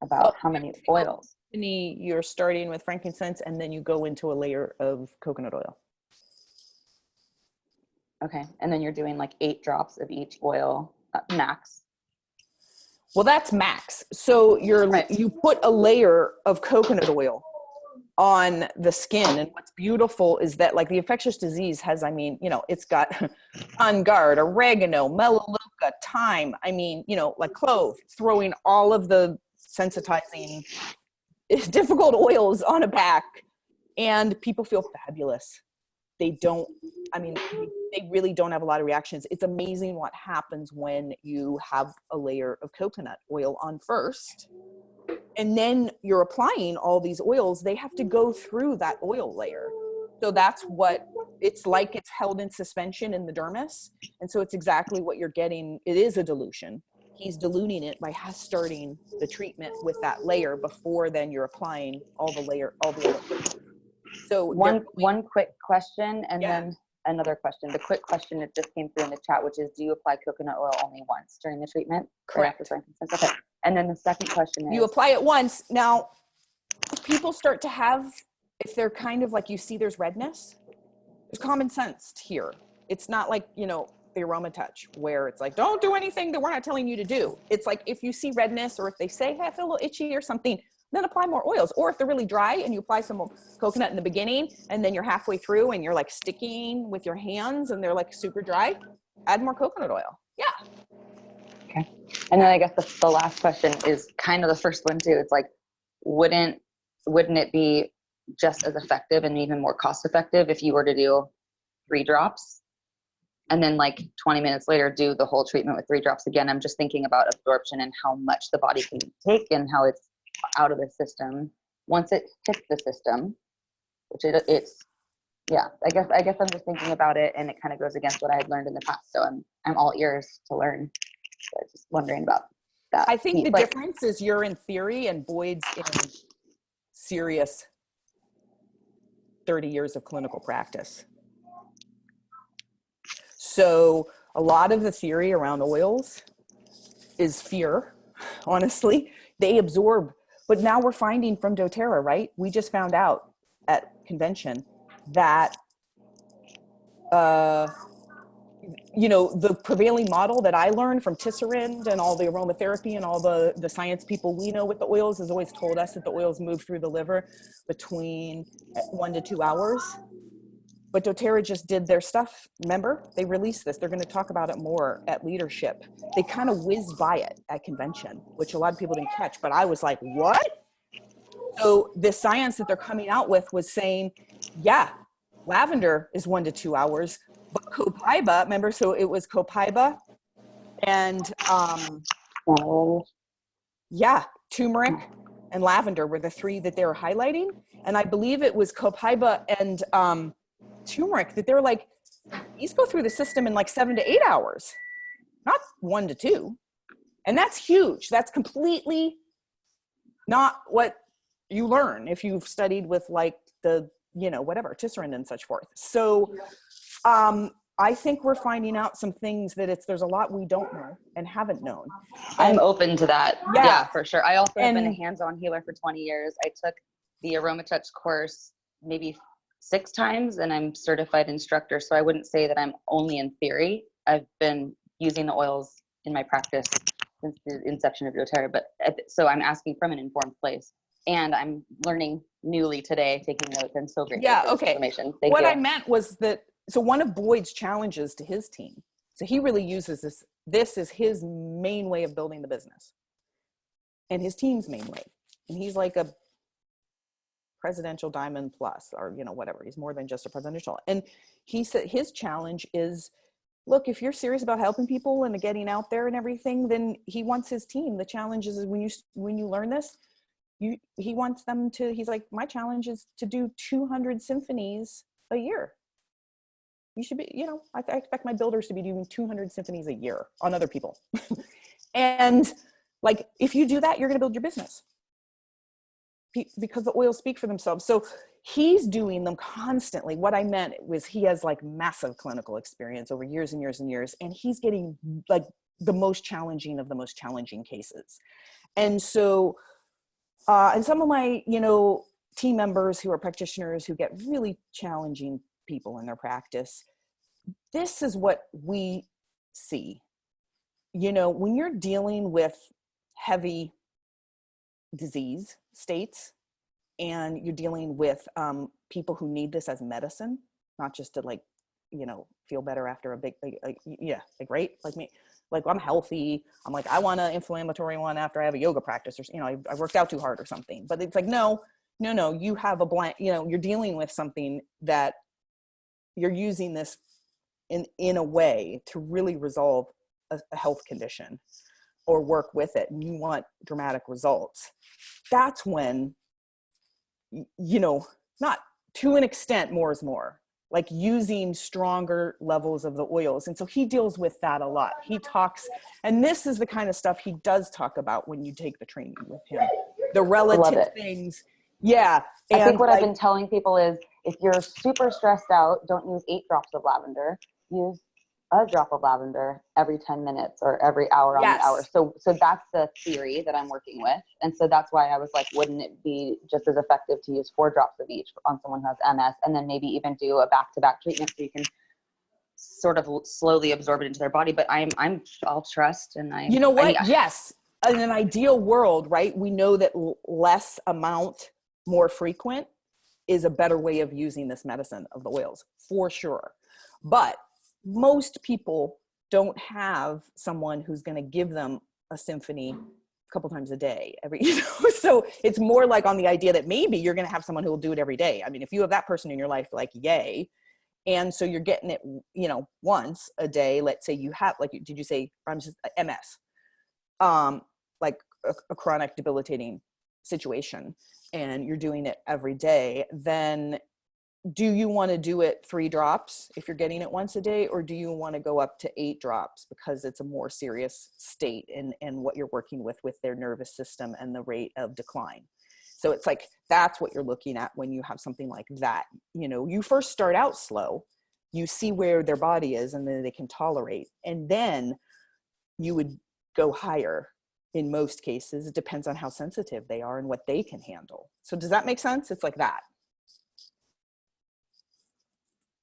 about how many oils? You're starting with frankincense and then you go into a layer of coconut oil. Okay, and then you're doing like 8 drops of each oil, max. Well, that's max. So you put a layer of coconut oil on the skin, and what's beautiful is that, like, the infectious disease has, it's got On Guard, oregano, melaleuca, thyme, like clove, throwing all of the sensitizing difficult oils on a back, and people feel fabulous. They really don't have a lot of reactions. It's amazing what happens when you have a layer of coconut oil on first, and then you're applying all these oils. They have to go through that oil layer. So that's what it's like. It's held in suspension in the dermis. And so it's exactly what you're getting. It is a dilution. He's diluting it by starting the treatment with that layer before then you're applying all the oil. So one quick question, and then another question. The quick question that just came through in the chat, which is, do you apply coconut oil only once during the treatment? Correct. Okay. And then the second question is, you apply it once. Now, if people start to have, if they're kind of like, you see there's redness, there's common sense here. It's not like, the aroma touch where it's like, don't do anything that we're not telling you to do. It's like, if you see redness, or if they say, hey, I feel a little itchy or something, then apply more oils. Or if they're really dry and you apply some coconut in the beginning and then you're halfway through and you're like sticking with your hands and they're like super dry, add more coconut oil. Yeah. Okay. And then I guess the last question is kind of the first one too. It's like, wouldn't it be just as effective and even more cost effective if you were to do 3 drops and then like 20 minutes later do the whole treatment with 3 drops again? I'm just thinking about absorption and how much the body can take and how it's out of the system once it hits the system, which it's I guess I'm just thinking about it, and it kind of goes against what I had learned in the past. So I'm all ears to learn. So just wondering about that. I think the difference is you're in theory and Boyd's in serious 30 years of clinical practice. So a lot of the theory around oils is fear, honestly. They absorb. But now we're finding from doTERRA, right? We just found out at convention that, the prevailing model that I learned from Tisserand and all the aromatherapy and all the science people we know with the oils has always told us that the oils move through the liver between 1 to 2 hours. But doTERRA just did their stuff. Remember, they released this. They're going to talk about it more at leadership. They kind of whizzed by it at convention, which a lot of people didn't catch. But I was like, what? So the science that they're coming out with was saying, yeah, Lavender is 1 to 2 hours, but copaiba, remember, so it was copaiba and yeah, turmeric and lavender were the 3 that they were highlighting. And I believe it was copaiba and turmeric that they're like, these go through the system in like 7 to 8 hours, not 1 to 2. And that's huge. That's completely not what you learn if you've studied with like the, you know, whatever, tisserand and such forth. So I think we're finding out some things that there's a lot we don't know and haven't known. I'm open to that. Yeah. Yeah, for sure. I also have been a And- hands-on healer for 20 years. I took the AromaTouch course maybe 6 times and I'm certified instructor. So I wouldn't say that I'm only in theory. I've been using the oils in my practice since the inception of doTERRA, but so I'm asking from an informed place. And I'm learning newly today, taking notes, and so grateful Yeah, for this okay. information. Thank What you. I meant was that, so one of Boyd's challenges to his team, so he really uses this is his main way of building the business and his team's main way. And he's like a presidential diamond plus, or, you know, whatever. He's more than just a presidential. And he said his challenge is, look, if you're serious about helping people and getting out there and everything, then he wants his team. The challenge is when you learn this, he wants them to, he's like, my challenge is to do 200 symphonies a year. You should be, you know, I expect my builders to be doing 200 symphonies a year on other people. And like, if you do that, you're going to build your business because the oils speak for themselves. So he's doing them constantly. What I meant was he has like massive clinical experience over years and years and years, and he's getting like the most challenging of the most challenging cases. And so, and some of my, you know, team members who are practitioners who get really challenging people in their practice, this is what we see. You know, when you're dealing with heavy disease states and you're dealing with people who need this as medicine, not just to like, you know, feel better after a big, yeah, like, right? Like me, like I'm healthy. I'm like, I want an inflammatory one after I have a yoga practice or, you know, I worked out too hard or something. But it's like, no, you have a blank, you know, you're dealing with something that you're using this in a way to really resolve a health condition or work with it, and you want dramatic results. That's when, you know, not to an extent, more is more, like using stronger levels of the oils. And so he deals with that a lot. He talks, and this is the kind of stuff he does talk about when you take the training with him, the relative things. Yeah. I think what like, I've been telling people is if you're super stressed out, don't use 8 drops of lavender. Use a drop of lavender every 10 minutes or every hour on the hour. So that's the theory that I'm working with. And so that's why I was like, wouldn't it be just as effective to use 4 drops of each on someone who has MS, and then maybe even do a back-to-back treatment so you can sort of slowly absorb it into their body. But I'll trust. And you know what? Yes. In an ideal world, right? We know that less amount, more frequent is a better way of using this medicine of the oils, for sure. But most people don't have someone who's going to give them a symphony a couple times a day every, you know, so it's more like on the idea that maybe you're going to have someone who will do it every day. I mean, if you have that person in your life, like, yay. And so you're getting it, you know, once a day. Let's say you have, like, did you say MS, like a chronic debilitating situation, and you're doing it every day, then do you want to do it 3 drops if you're getting it once a day, or do you want to go up to 8 drops because it's a more serious state and what you're working with their nervous system and the rate of decline? So it's like, that's what you're looking at when you have something like that. You know, you first start out slow, you see where their body is and then they can tolerate, and then you would go higher. In most cases, it depends on how sensitive they are and what they can handle. So does that make sense? It's like that.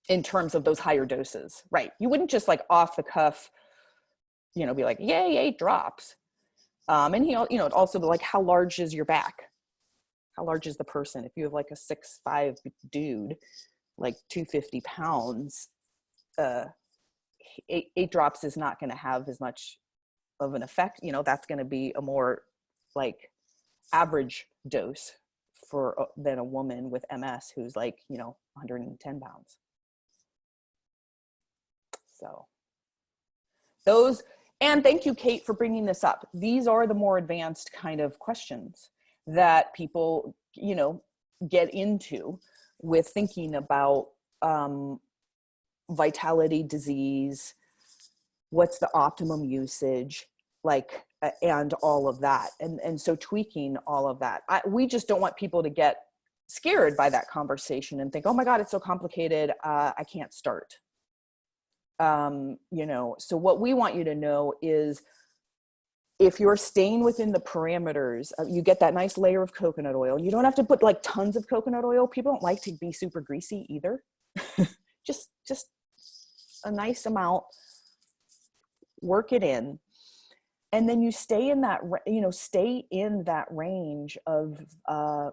In terms of those higher doses, right? You wouldn't just like off the cuff, you know, be like, yay, 8 drops. And he, you know, also like, how large is your back? How large is the person? If you have like a 6'5" dude, like 250 pounds, 8 drops is not going to have as much of an effect. You know, that's going to be a more like average dose than a woman with MS who's like, 110 pounds. So those, and thank you, Kate, for bringing this up. These are the more advanced kind of questions that people, get into with thinking about vitality, disease, what's the optimum usage, and all of that. And so tweaking all of that. We just don't want people to get scared by that conversation and think, oh my God, it's so complicated. I can't start. So what we want you to know is, if you're staying within the parameters, you get that nice layer of coconut oil. You don't have to put like tons of coconut oil. People don't like to be super greasy either. just a nice amount, work it in. And then you stay in that, range of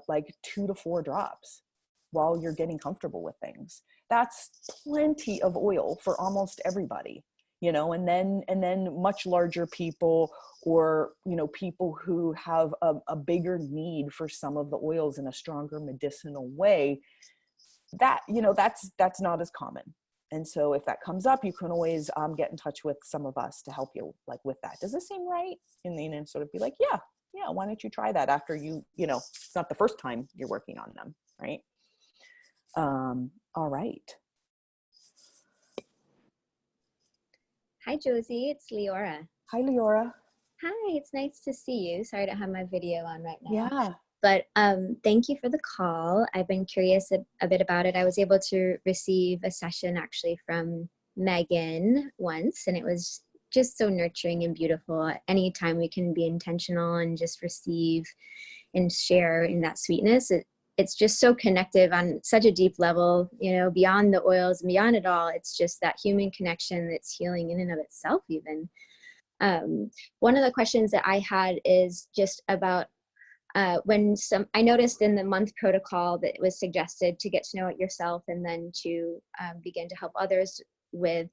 like 2 to 4 drops while you're getting comfortable with things. That's plenty of oil for almost everybody. And then much larger people, or, people who have a bigger need for some of the oils in a stronger medicinal way, that's not as common. And so if that comes up, you can always get in touch with some of us to help you with that. Does this seem right? And then sort of be like, yeah, why don't you try that after it's not the first time you're working on them, right? All right. Hi, Josie. It's Leora. Hi, Leora. Hi, it's nice to see you. Sorry I don't have my video on right now. Yeah. But thank you for the call. I've been curious a bit about it. I was able to receive a session actually from Megan once, and it was just so nurturing and beautiful. Anytime we can be intentional and just receive and share in that sweetness, it's just so connective on such a deep level, beyond the oils and beyond it all. It's just that human connection that's healing in and of itself even. One of the questions that I had is just about I noticed in the month protocol that it was suggested to get to know it yourself and then to begin to help others with,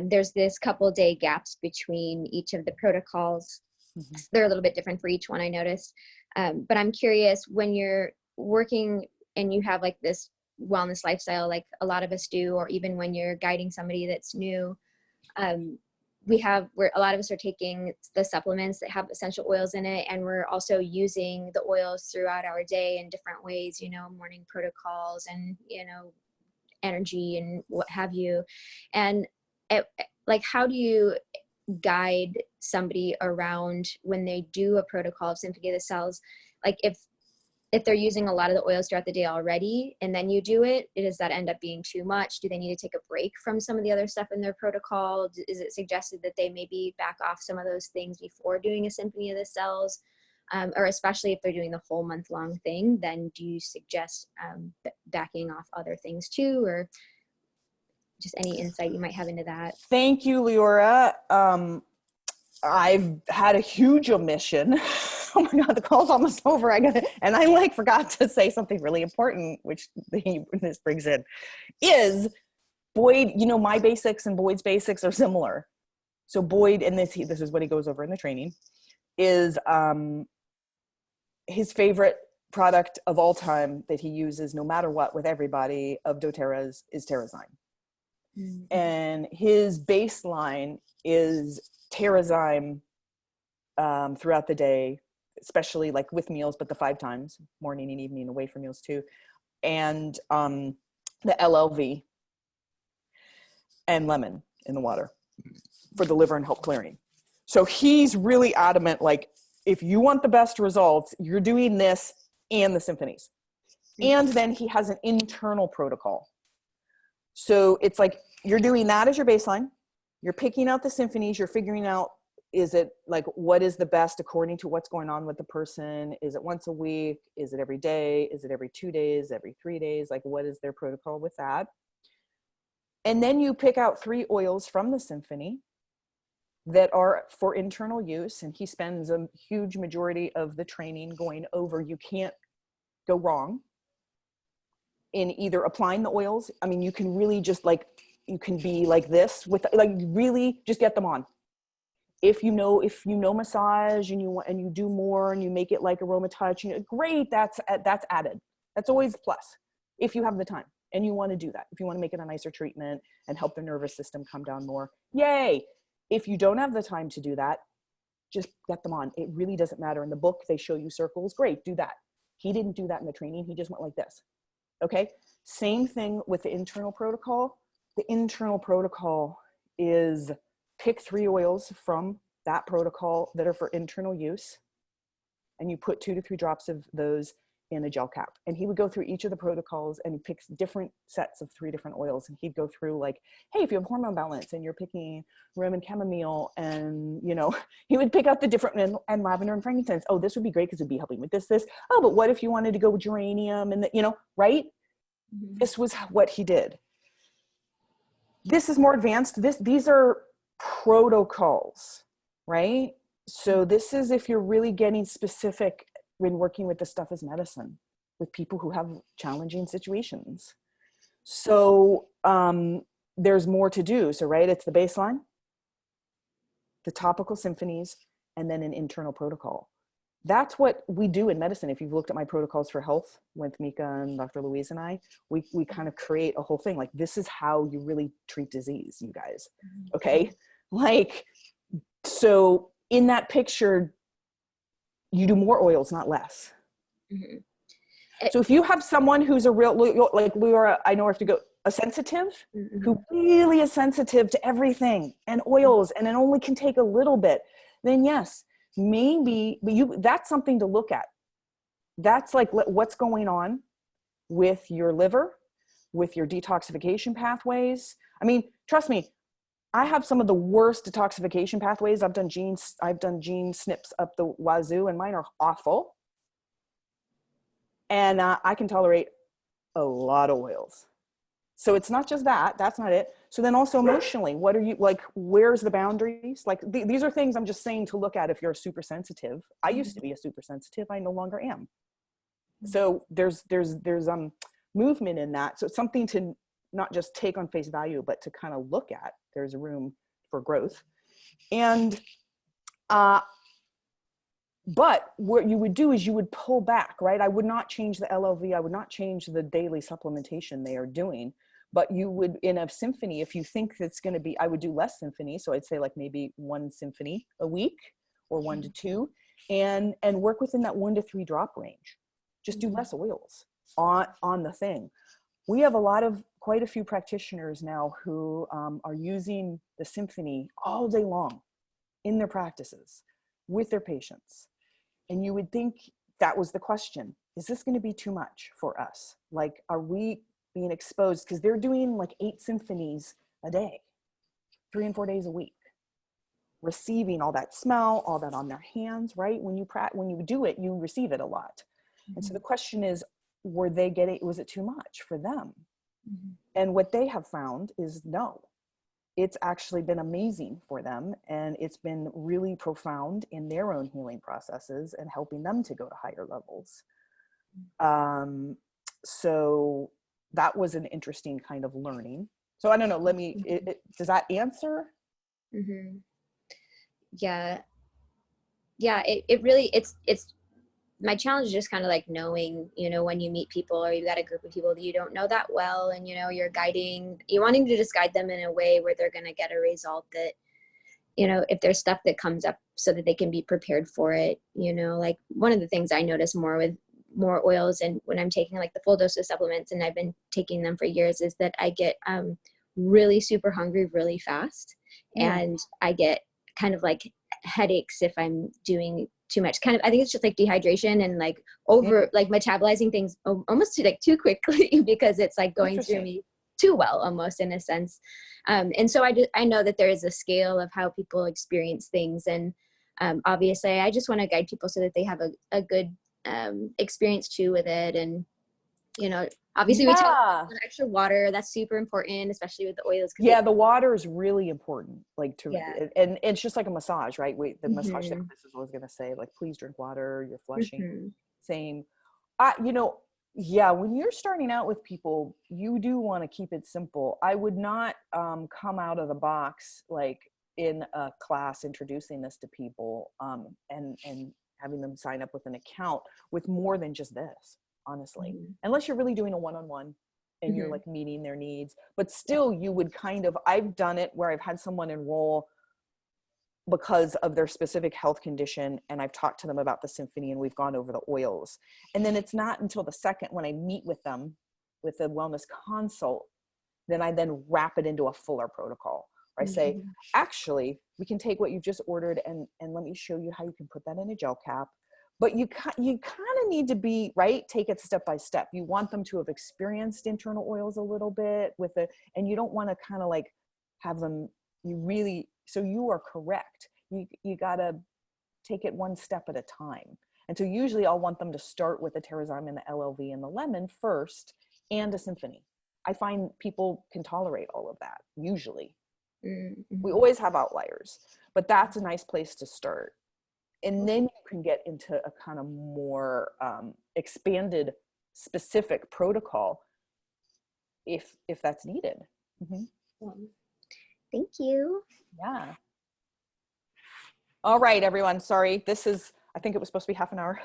there's this couple day gaps between each of the protocols. Mm-hmm. They're a little bit different for each one, I noticed. But I'm curious, when you're working and you have like this wellness lifestyle, like a lot of us do, or even when you're guiding somebody that's new, where a lot of us are taking the supplements that have essential oils in it, and we're also using the oils throughout our day in different ways, morning protocols and, energy and what have you. And how do you guide somebody around when they do a protocol of Symphony of the Cells? Like if they're using a lot of the oils throughout the day already, and then you do it, does that end up being too much? Do they need to take a break from some of the other stuff in their protocol? Is it suggested that they maybe back off some of those things before doing a Symphony of the Cells? Or especially if they're doing the whole month-long thing, then do you suggest backing off other things too, or just any insight you might have into that? Thank you, Leora. I've had a huge omission. Oh my God, the call's almost over. And I forgot to say something really important, which this brings in, is Boyd, my basics and Boyd's basics are similar. So Boyd, and this is what he goes over in the training, is his favorite product of all time that he uses no matter what with everybody of doTERRA's is Terrazyme. Mm-hmm. And his baseline is Terrazyme throughout the day, especially with meals, but the 5 times, morning and evening, away from meals too. And the LLV and lemon in the water for the liver and help clearing. So he's really adamant, if you want the best results, you're doing this and the symphonies. And then he has an internal protocol. So it's you're doing that as your baseline. You're picking out the symphonies. You're figuring out, is it what is the best according to what's going on with the person? Is it once a week? Is it every day? Is it every 2 days, every 3 days? What is their protocol with that? And then you pick out 3 oils from the symphony that are for internal use. And he spends a huge majority of the training going over, you can't go wrong in either applying the oils. I mean, you can really just you can be like this with really just get them on. if you know massage and you do more and you make it like aroma touch, great, that's added. That's always a plus if you have the time and you want to do that. If you want to make it a nicer treatment and help the nervous system come down more, yay. If you don't have the time to do that, just get them on. It really doesn't matter. In the book, they show you circles. Great, do that. He didn't do that in the training. He just went like this. Okay. Same thing with the internal protocol. The internal protocol is pick 3 oils from that protocol that are for internal use. And you put 2 to 3 drops of those in a gel cap. And he would go through each of the protocols and he picks different sets of 3 different oils. And he'd go through like, hey, if you have hormone balance and you're picking Roman chamomile, and he would pick out the different, and lavender and frankincense. Oh, this would be great because it'd be helping with this. Oh, but what if you wanted to go with geranium and right? Mm-hmm. This was what he did. This is more advanced. These are protocols, right? So this is if you're really getting specific when working with this stuff as medicine with people who have challenging situations. So there's more to do. So, right, it's the baseline, the topical symphonies, and then an internal protocol. That's what we do in medicine. If you've looked at my protocols for health with Mika and Dr. Louise and I, we kind of create a whole thing. Like, this is how you really treat disease, you guys. Okay. Like, so in that picture, you do more oils, not less. Mm-hmm. So if you have someone who's a real, like Laura, I know I have to go, a sensitive, mm-hmm. who really is sensitive to everything and oils, and it only can take a little bit, then yes, maybe, but that's something to look at. That's like what's going on with your liver, with your detoxification pathways. I mean, trust me, I have some of the worst detoxification pathways. I've done gene snips up the wazoo, and mine are awful. And I can tolerate a lot of oils. So it's not just that's not it. So then also emotionally, what are you like, where's the boundaries? Like these are things I'm just saying to look at if you're super sensitive. I used to be a super sensitive. I no longer am. So there's movement in that. So it's something to not just take on face value, but to kind of look at. There's room for growth. And but what you would do is you would pull back, right? I would not change the LLV. I would not change the daily supplementation they are doing. But you would, in a symphony, if you think that's going to be, I would do less symphony. So I'd say like maybe 1 symphony a week or 1 to 2, and work within that 1 to 3 drop range. Just do less oils on the thing. We have quite a few practitioners now who are using the symphony all day long in their practices with their patients. And you would think that was the question. Is this going to be too much for us? Like, are we being exposed? Because they're doing like 8 symphonies a day, 3 and 4 days a week, receiving all that smell, all that on their hands, right? When you do it, you receive it a lot. Mm-hmm. And so the question is, was it too much for them? Mm-hmm. And what they have found is no. It's actually been amazing for them, and it's been really profound in their own healing processes and helping them to go to higher levels. So that was an interesting kind of learning. So I don't know, does that answer? Mm-hmm. Yeah. It really, it's my challenge is just kind of like knowing, when you meet people or you got a group of people that you don't know that well, and, you're wanting to just guide them in a way where they're going to get a result that, if there's stuff that comes up so that they can be prepared for it, like one of the things I notice more with more oils and when I'm taking like the full dose of supplements, and I've been taking them for years, is that I get really super hungry really fast. And I get kind of like headaches if I'm doing too much. Kind of, I think it's just like dehydration and like like metabolizing things almost like too quickly because it's like going through me too well, almost in a sense. And so I know that there is a scale of how people experience things. And obviously I just want to guide people so that they have a good experience too with it. And, obviously we talk about extra water. That's super important, especially with the oils. Yeah, the water is really important. Like and it's just like a massage, right? The massage therapist is always going to say, like, please drink water. You're flushing. Mm-hmm. Same. When you're starting out with people, you do want to keep it simple. I would not come out of the box like in a class introducing this to people, and having them sign up with an account with more than just this, honestly, unless you're really doing a one-on-one and you're like meeting their needs. But still, you would kind of, I've done it where I've had someone enroll because of their specific health condition, and I've talked to them about the Symphony and we've gone over the oils. And then it's not until the second, when I meet with them with a wellness consult, then I then wrap it into a fuller protocol. I say, actually, we can take what you've just ordered and let me show you how you can put that in a gel cap. But you kind of need to be, right, take it step by step. You want them to have experienced internal oils a little bit with it, and you don't want to kind of like have them, so you are correct. You got to take it one step at a time. And so usually I'll want them to start with the Terrazyme and the LLV and the lemon first, and a Symphony. I find people can tolerate all of that, usually. We always have outliers, but that's a nice place to start. And then you can get into a kind of more expanded, specific protocol if that's needed. Thank you. Yeah. All right, everyone. Sorry, I think it was supposed to be half an hour.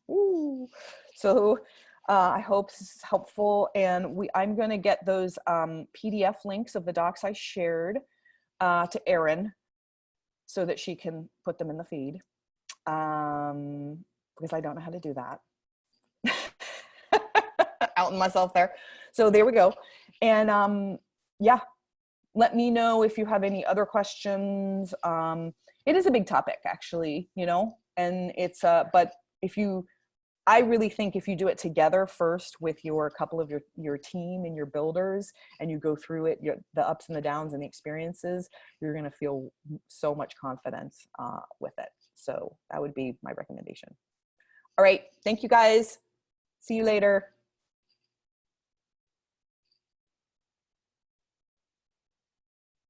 Ooh. So I hope this is helpful, and I'm going to get those PDF links of the docs I shared to Erin so that she can put them in the feed, because I don't know how to do that. Outing myself there. So there we go. And yeah, let me know if you have any other questions. It is a big topic, actually, and it's but I really think if you do it together first with a couple of your team and your builders, and you go through it, the ups and the downs and the experiences, you're going to feel so much confidence with it. So that would be my recommendation. All right. Thank you, guys. See you later.